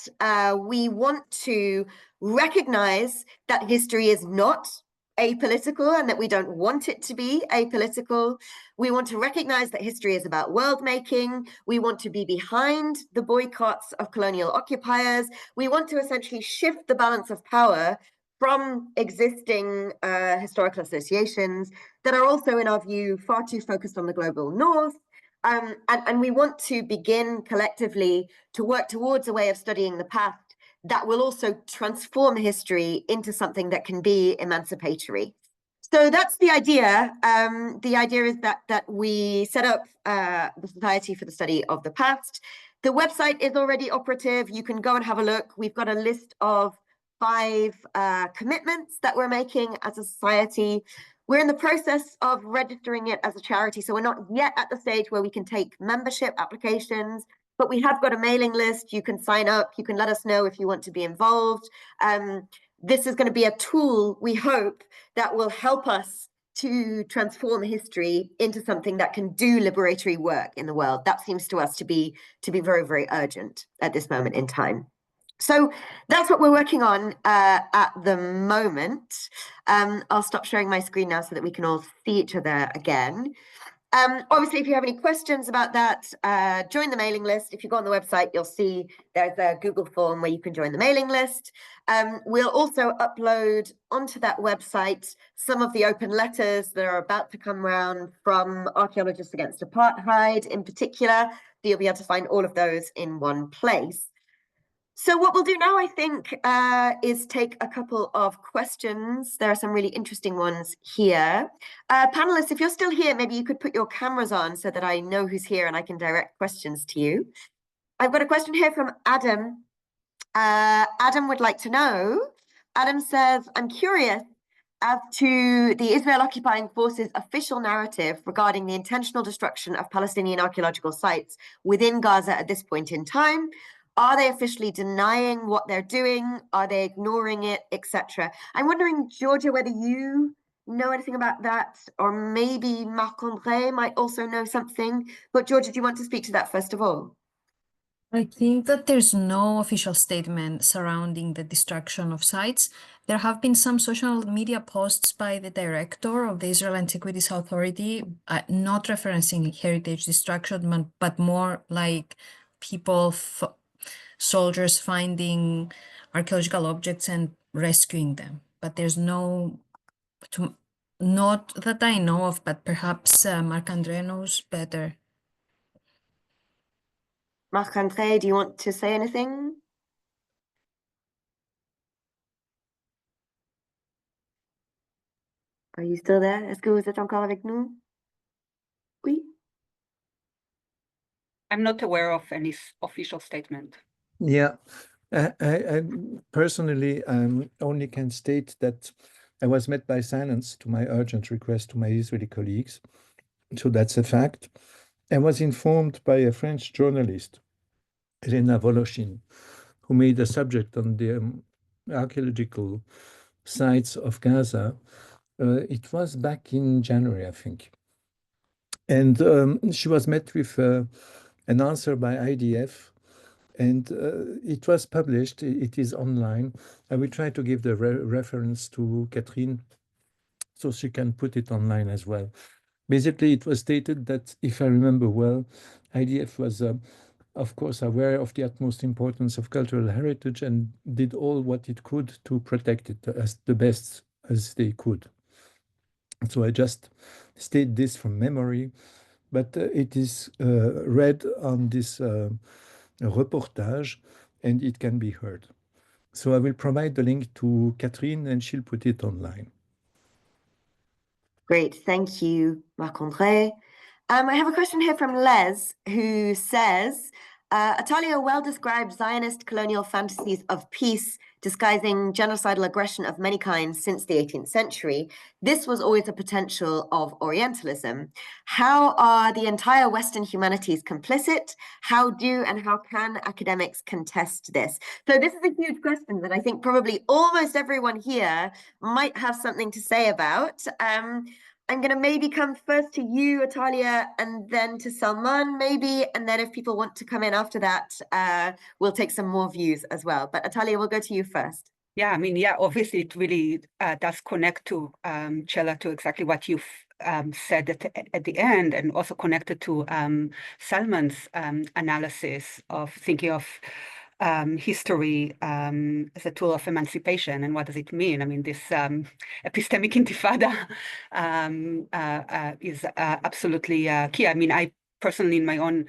we want to recognize that history is not apolitical and that we don't want it to be apolitical. We want to recognize that history is about world making. We want to be behind the boycotts of colonial occupiers. We want to essentially shift the balance of power from existing historical associations that are also, in our view, far too focused on the global north. And we want to begin collectively to work towards a way of studying the past that will also transform history into something that can be emancipatory. So that's the idea. The idea is that we set up the Society for the Study of the Past. The website is already operative. You can go and have a look. We've got a list of 5 commitments that we're making as a society. We're in the process of registering it as a charity, so we're not yet at the stage where we can take membership applications, but we have got a mailing list. You can sign up. You can let us know if you want to be involved. This is going to be a tool, we hope, that will help us to transform history into something that can do liberatory work in the world. That seems to us to be very, very urgent at this moment in time. So that's what we're working on at the moment. I'll stop sharing my screen now so that we can all see each other again. Obviously, if you have any questions about that, join the mailing list. If you go on the website, you'll see there's a Google form where you can join the mailing list. We'll also upload onto that website some of the open letters that are about to come around from Archaeologists Against Apartheid in particular. So you'll be able to find all of those in one place. So what we'll do now, I think, is take a couple of questions. There are some really interesting ones here. Panelists, if you're still here, maybe you could put your cameras on so that I know who's here and I can direct questions to you. I've got a question here from Adam. Adam would like to know, Adam says, I'm curious as to the Israel occupying forces' official narrative regarding the intentional destruction of Palestinian archaeological sites within Gaza at this point in time. Are they officially denying what they're doing? Are they ignoring it, etc.? I'm wondering, Georgia, whether you know anything about that, or maybe Marc-André might also know something. But Georgia, do you want to speak to that first of all? I think that there's no official statement surrounding the destruction of sites. There have been some social media posts by the director of the Israel Antiquities Authority, not referencing heritage destruction, but more like people, soldiers finding archaeological objects and rescuing them. But there's no, not that I know of, but perhaps Marc-André knows better. Marc-André, do you want to say anything? Are you still there? Est-ce que vous êtes encore avec nous? Oui. I'm not aware of any official statement. Yeah, I personally only can state that I was met by silence to my urgent request to my Israeli colleagues. So that's a fact. I was informed by a French journalist, Elena Voloshin, who made a subject on the archaeological sites of Gaza. It was back in January, I think. And she was met with an answer by IDF, and it was published. It is online. I will try to give the reference to Catherine so she can put it online as well. Basically, it was stated that, if I remember well, IDF was, of course, aware of the utmost importance of cultural heritage and did all what it could to protect it as the best as they could. So I just state this from memory, but it is read on this reportage and it can be heard. So I will provide the link to Catherine and she'll put it online. Great, thank you, Marc-André. I have a question here from Les, who says, Atalia well described Zionist colonial fantasies of peace, disguising genocidal aggression of many kinds since the 18th century. This was always a potential of Orientalism. How are the entire Western humanities complicit? How do and how can academics contest this? So this is a huge question that I think probably almost everyone here might have something to say about. I'm going to maybe come first to you, Atalia, and then to Salman, maybe. And then if people want to come in after that, we'll take some more views as well. But Atalia, we'll go to you first. Yeah, I mean, yeah, obviously it really does connect to, Chela, to exactly what you've said at the end, and also connected to Salman's analysis of thinking of history as a tool of emancipation, and what does it mean? I mean, this epistemic intifada is absolutely key. I mean, I personally, in my own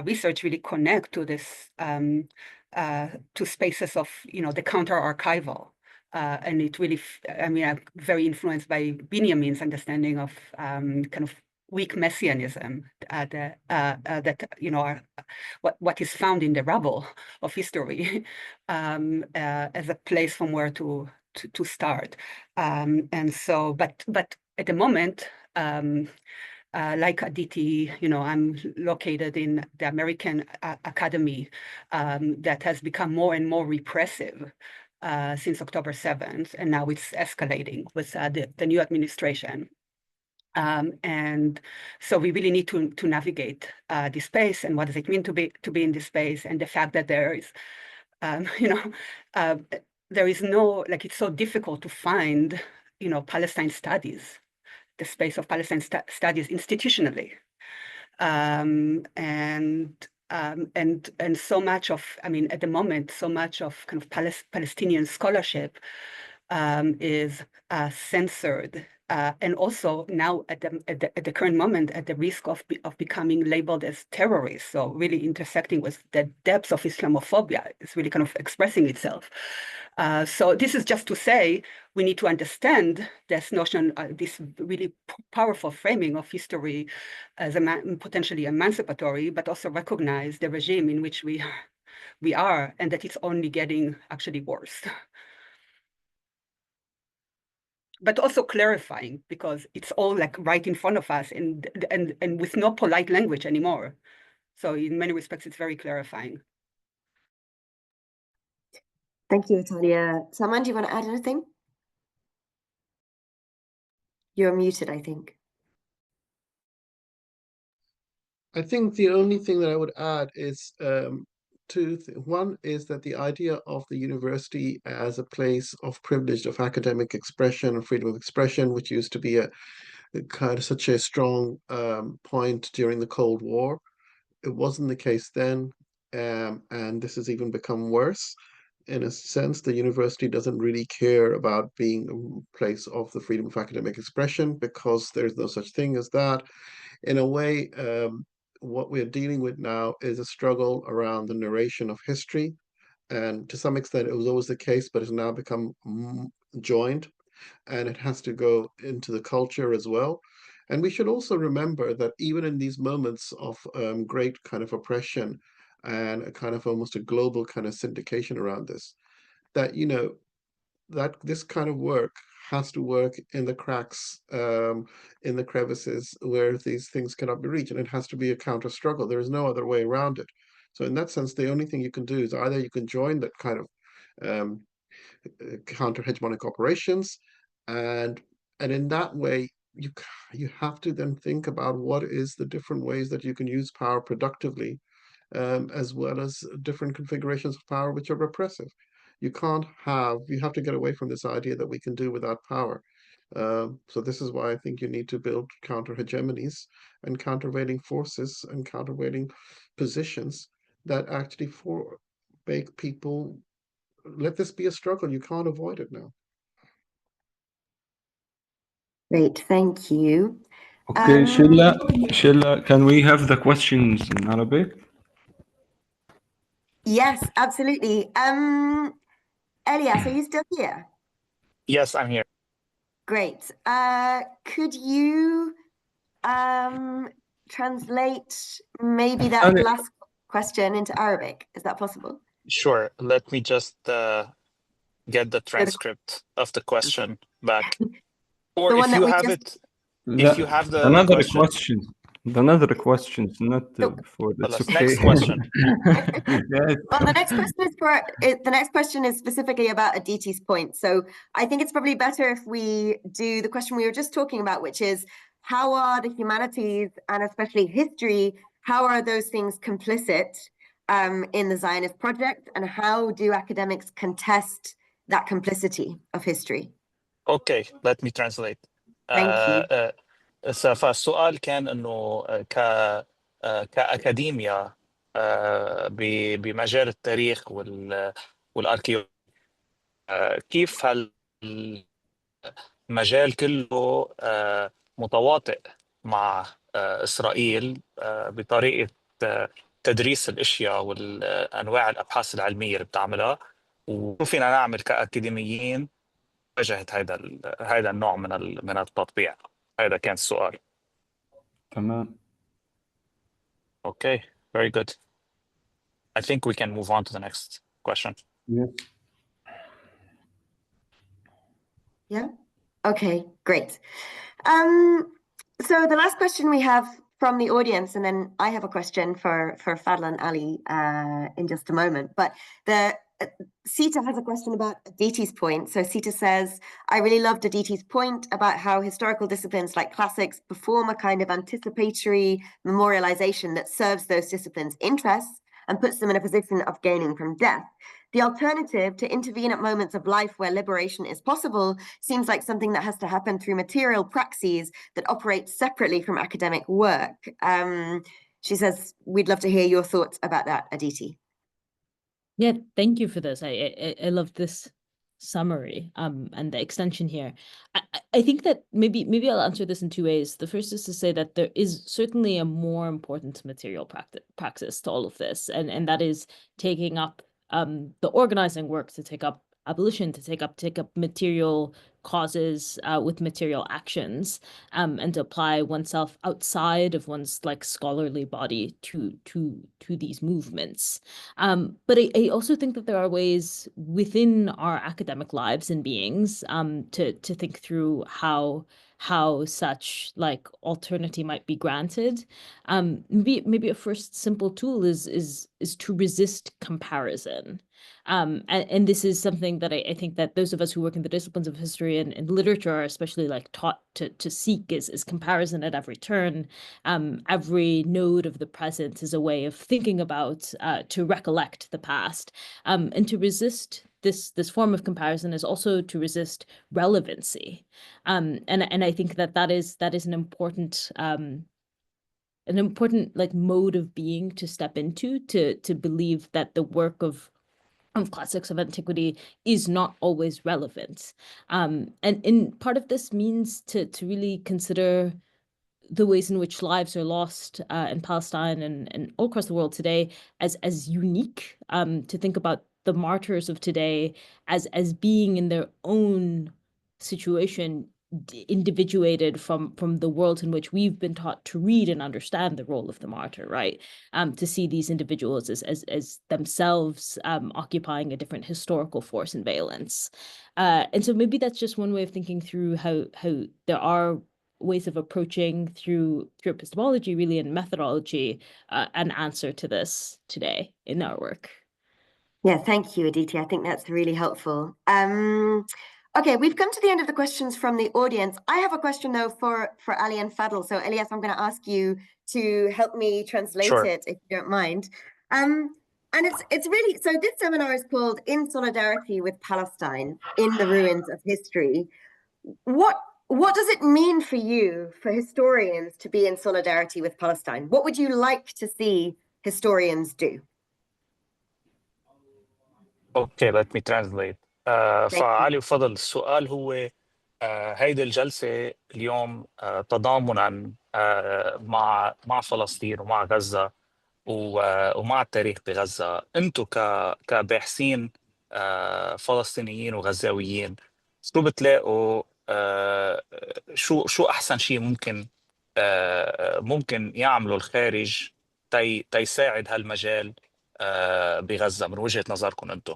research, really connect to this to spaces of, the counter-archival. And it really, I mean, I'm very influenced by Benjamin's understanding of kind of weak messianism that are what is found in the rubble of history as a place from where to start. And so, but at the moment, like Aditi, I'm located in the American Academy that has become more and more repressive since October 7th, and now it's escalating with the new administration. And so we really need to navigate this space, and what does it mean to be in this space, and the fact that there is, there is no, like, it's so difficult to find, Palestine studies, the space of Palestine studies institutionally, and so much of, I mean, at the moment, so much of kind of Palestinian scholarship is censored, and also now at the current moment at the risk of becoming labeled as terrorists. So really intersecting with the depths of Islamophobia is really kind of expressing itself. So this is just to say we need to understand this notion, this really powerful framing of history as potentially emancipatory, but also recognize the regime in which we are, and that it's only getting actually worse. But also clarifying, because it's all like right in front of us, and with no polite language anymore. So in many respects, it's very clarifying. Thank you, Atalia. Salman, do you want to add anything? You're muted, I think. I think the only thing that I would add is two things. One is that the idea of the university as a place of privilege of academic expression and freedom of expression, which used to be a kind of such a strong point during the Cold War, it wasn't the case then, and this has even become worse. In a sense, the university doesn't really care about being a place of the freedom of academic expression because there's no such thing as that. In a way, what we're dealing with now is a struggle around the narration of history. And to some extent, it was always the case, but it's now become joined, and it has to go into the culture as well. And we should also remember that even in these moments of great kind of oppression and a kind of almost a global kind of syndication around this, that, you know, that this kind of work has to work in the cracks, in the crevices where these things cannot be reached, and it has to be a counter struggle. There is no other way around it. So in that sense, the only thing you can do is either you can join that kind of counter hegemonic operations, and in that way you have to then think about what is the different ways that you can use power productively, as well as different configurations of power which are repressive. You have to get away from this idea that we can do without power. So this is why I think you need to build counter hegemonies and countervailing forces and countervailing positions that actually make people let this be a struggle. You can't avoid it now. Great, thank you. Okay, Sheila, can we have the questions in Arabic? Yes, absolutely. Elias, are you still here? Yes, I'm here. Great. Could you translate maybe that last question into Arabic? Is that possible? Sure. Let me just get the transcript of the question back. Or The one if that you we have just... it, if you have the another question. Another question, not before. That's okay. Next question. Yes. Well, the next question is specifically about Aditi's point. So I think it's probably better if we do the question we were just talking about, which is how are the humanities and especially history, how are those things complicit in the Zionist project, and how do academics contest that complicity of history? Okay, let me translate. Thank you. فالسؤال كان انه كأكاديميا بمجال التاريخ والاركيولوجيا، كيف المجال كله متواطئ مع إسرائيل بطريقة تدريس الأشياء والأنواع الأبحاث العلمية اللي بتعملها، وشو فينا نعمل كأكاديميين مواجهة هذا النوع من التطبيع. هذا كان السؤال. تمام. Okay, very good. I think we can move on to the next question. Yes. Yeah. Okay, great. So the last question we have from the audience, and then I have a question for Fadl and Ali in just a moment. But Sita has a question about Aditi's point. So Sita says, I really loved Aditi's point about how historical disciplines like classics perform a kind of anticipatory memorialization that serves those disciplines' interests and puts them in a position of gaining from death. The alternative, to intervene at moments of life where liberation is possible, seems like something that has to happen through material praxes that operate separately from academic work. She says, we'd love to hear your thoughts about that, Aditi. Yeah, thank you for this. I love this summary and the extension here. I think that maybe I'll answer this in two ways. The first is to say that there is certainly a more important material praxis to all of this, and that is taking up the organizing work, to take up abolition, to take up material causes with material actions, and to apply oneself outside of one's scholarly body to these movements. But I also think that there are ways within our academic lives and beings to think through how such alternity might be granted. Maybe a first simple tool is to resist comparison. And this is something that I think that those of us who work in the disciplines of history and literature are especially taught to seek is comparison at every turn. Every node of the present is a way of thinking about to recollect the past, and to resist this form of comparison is also to resist relevancy. And I think that is an important mode of being to step into, to believe that the work of classics of antiquity is not always relevant. And part of this means to really consider the ways in which lives are lost in Palestine and all across the world today as unique, to think about the martyrs of today as being in their own situation individuated from the world in which we've been taught to read and understand the role of the martyr, right? To see these individuals as themselves occupying a different historical force and valence. And so maybe that's just one way of thinking through how there are ways of approaching through epistemology, really, and methodology, an answer to this today in our work. Yeah, thank you, Aditi. I think that's really helpful. Okay, we've come to the end of the questions from the audience. I have a question though for Ali and Fadl. So Elias, I'm going to ask you to help me translate Sure. it if you don't mind. And it's really, so this seminar is called In Solidarity with Palestine in the Ruins of History. What does it mean for you, for historians, to be in solidarity with Palestine? What would you like to see historians do? Okay, let me translate. فعلي وفضل السؤال هو هيدي الجلسة اليوم تضامنا مع فلسطين ومع غزة ومع التاريخ بغزة. انتم كباحثين فلسطينيين وغزاويين شو بتلاقوا شو أحسن شيء ممكن يعملوا الخارج تيساعد هالمجال بغزة من وجهة نظركم انتم؟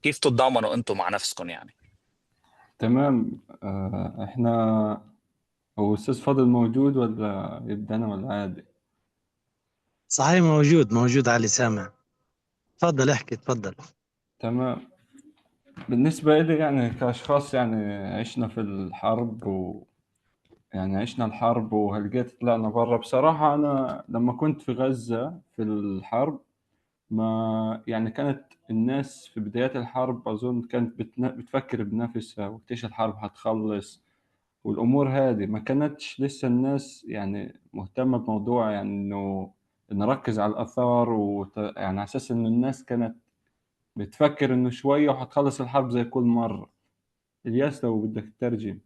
كيف تتضامنوا انتم مع نفسكم يعني؟ تمام. احنا هو أستاذ فاضل موجود ولا يبدأ أنا ولا عادي؟ صحيح، موجود علي سامع. تفضل احكي، تفضل. تمام. بالنسبة لي يعني كأشخاص يعني عشنا في الحرب يعني عشنا الحرب وهلقيت طلعنا برا. بصراحة أنا لما كنت في غزة في الحرب ما يعني كانت الناس في بدايات الحرب أظن كانت بتفكر بنفسها وقتيش الحرب هتخلص والأمور هذه. ما كانتش لسه الناس يعني مهتمة بموضوع يعني إنه نركز على الآثار يعني على أساس إنه الناس كانت بتفكر إنه شوية وهتخلص الحرب زي كل مرة. الياس لو بدك تترجم.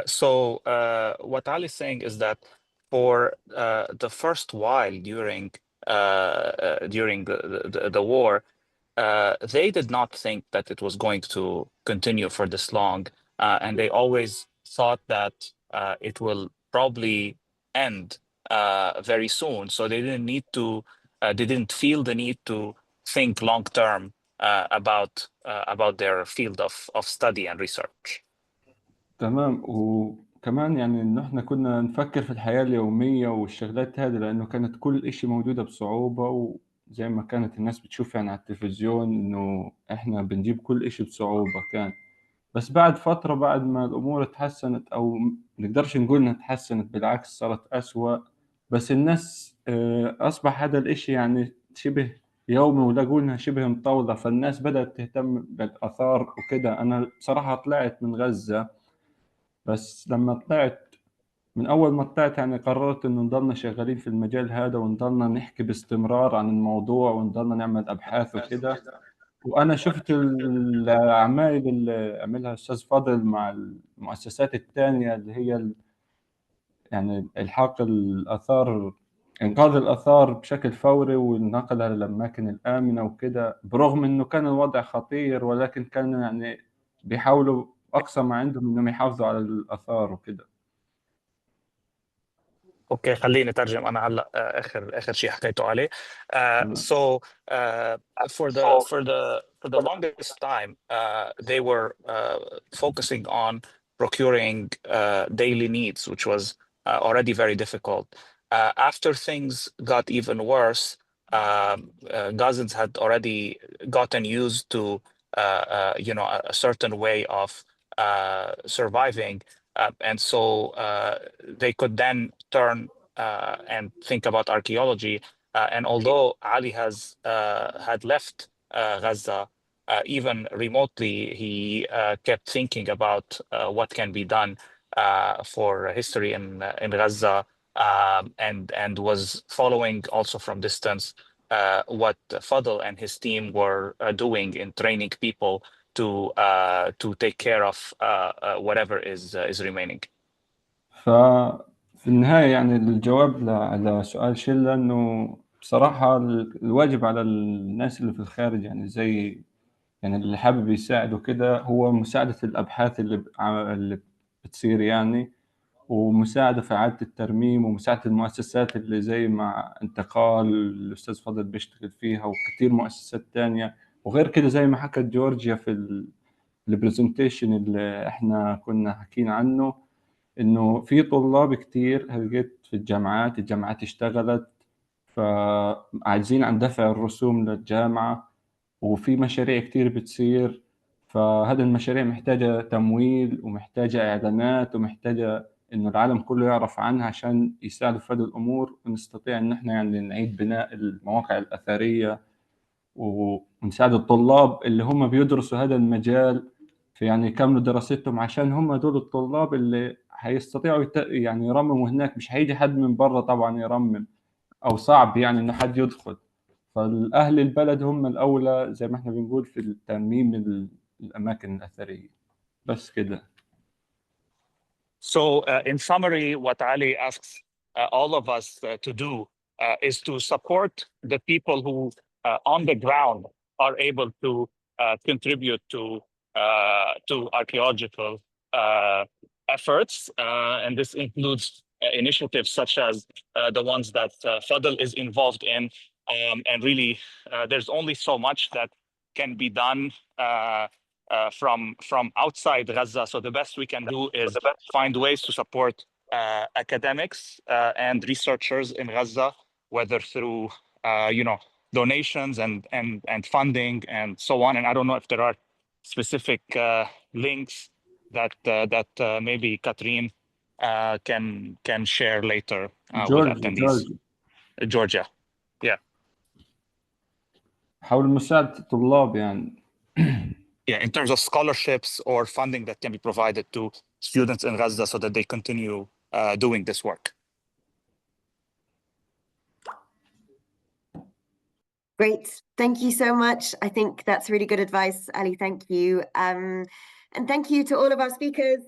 So what Ali is saying is that for the first while during the war, they did not think that it was going to continue for this long, and they always thought that it will probably end very soon. So they didn't feel the need to think long term about their field of study and research. تمام. وكمان يعني إنه إحنا كنا نفكر في الحياة اليومية والشغلات هذه لأنه كانت كل إشي موجودة بصعوبة، وزي ما كانت الناس بتشوف يعني على التلفزيون إنه إحنا بنجيب كل إشي بصعوبة كان. بس بعد فترة بعد ما الأمور اتحسنت أو نقدرش نقول إنها اتحسنت، بالعكس صارت أسوأ. بس الناس أصبح هذا الإشي يعني شبه يومي ولقوا إنها شبه مطولة، فالناس بدأت تهتم بالآثار وكده. أنا بصراحة طلعت من غزة، بس لما طلعت من أول ما طلعت يعني قررت إنه نضلنا شغالين في المجال هذا ونضلنا نحكي باستمرار عن الموضوع ونضلنا نعمل أبحاث وكده. وأنا شفت الأعمال اللي عملها الأستاذ فاضل مع المؤسسات التانية اللي هي يعني إلحاق الآثار، إنقاذ الآثار بشكل فوري ونقلها للأماكن الآمنة وكده. برغم إنه كان الوضع خطير ولكن كانوا يعني بيحاولوا أقصى ما عندهم إنهم يحافظوا على الآثار وكده. اوكي، خليني اترجم انا هلا اخر شيء حكيته عليه. So for the longest time they were focusing on procuring daily needs, which was already very difficult. After things got even worse, Gazans had already gotten used to a certain way of surviving. And so they could then turn and think about archaeology. And although Ali had left Gaza, even remotely, he kept thinking about what can be done for history in Gaza, and was following also from distance what Fadl and his team were doing in training people to take care of whatever is remaining. ففي النهاية يعني الجواب على سؤال شلة إنه بصراحة الواجب على الناس اللي في الخارج يعني زي يعني اللي حابب يساعد وكده هو مساعدة الأبحاث اللي بتصير يعني، ومساعدة في إعادة الترميم، ومساعدة المؤسسات اللي زي مع انتقال الأستاذ فضل بيشتغل فيها، وكثير مؤسسات تانية. وغير كده زي ما حكت جورجيا في البرزنتيشن اللي احنا كنا حكينا عنه، إنه في طلاب كتير هلقيت في الجامعات اشتغلت، فعاجزين عن دفع الرسوم للجامعة، وفي مشاريع كتير بتصير. فهذه المشاريع محتاجة تمويل، ومحتاجة إعلانات، ومحتاجة إنه العالم كله يعرف عنها عشان يساعدوا في هذه الأمور، ونستطيع إن إحنا يعني نعيد بناء المواقع الأثرية، ونساعد الطلاب اللي هم بيدرسوا هذا المجال في يعني يكملوا دراستهم، عشان هم دول الطلاب اللي هيستطيعوا يعني يرمموا هناك. مش هيجي حد من برا طبعا يرمم، أو صعب يعني إنه حد يدخل. فالأهل البلد هم الأولى زي ما إحنا بنقول في الترميم الأماكن الأثرية. بس كده. So, in summary, what Ali asks all of us to do is to support the people who, on the ground, are able to contribute to archaeological efforts, and this includes initiatives such as the ones that Fadl is involved in, and really, there's only so much that can be done from outside Gaza. So the best we can do is find ways to support academics and researchers in Gaza, whether through donations and funding and so on. And I don't know if there are specific links that maybe Catherine can share later with attendees. Georgia. Yeah. حاول مساعدة الطلاب يعني. Yeah, in terms of scholarships or funding that can be provided to students in Gaza so that they continue doing this work. Great. Thank you so much. I think that's really good advice, Ali. Thank you. And thank you to all of our speakers.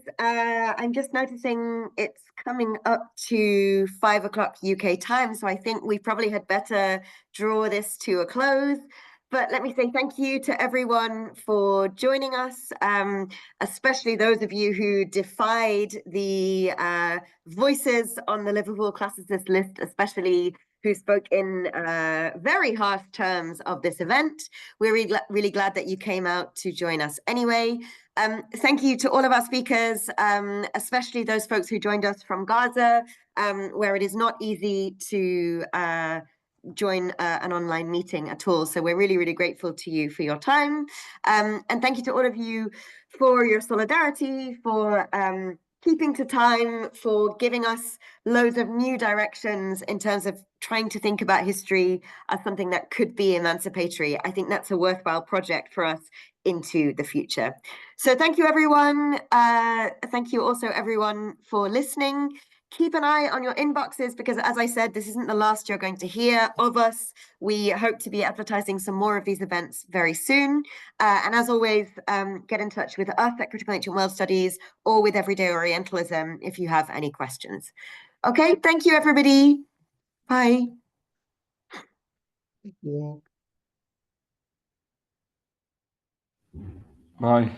I'm just noticing it's coming up to 5 o'clock UK time, so I think we probably had better draw this to a close. But let me say thank you to everyone for joining us, especially those of you who defied the voices on the Liverpool classicist list, especially who spoke in very harsh terms of this event. We're really glad that you came out to join us anyway. Thank you to all of our speakers, especially those folks who joined us from Gaza, where it is not easy to join an online meeting at all. So we're really, really grateful to you for your time. And thank you to all of you for your solidarity, for keeping to time, for giving us loads of new directions in terms of trying to think about history as something that could be emancipatory. I think that's a worthwhile project for us into the future. So thank you, everyone. Thank you also, everyone, for listening. Keep an eye on your inboxes because, as I said, this isn't the last you're going to hear of us. We hope to be advertising some more of these events very soon. And as always, get in touch with us at Critical Ancient World Studies or with Everyday Orientalism if you have any questions. Okay, thank you, everybody. Bye. Yeah. Bye.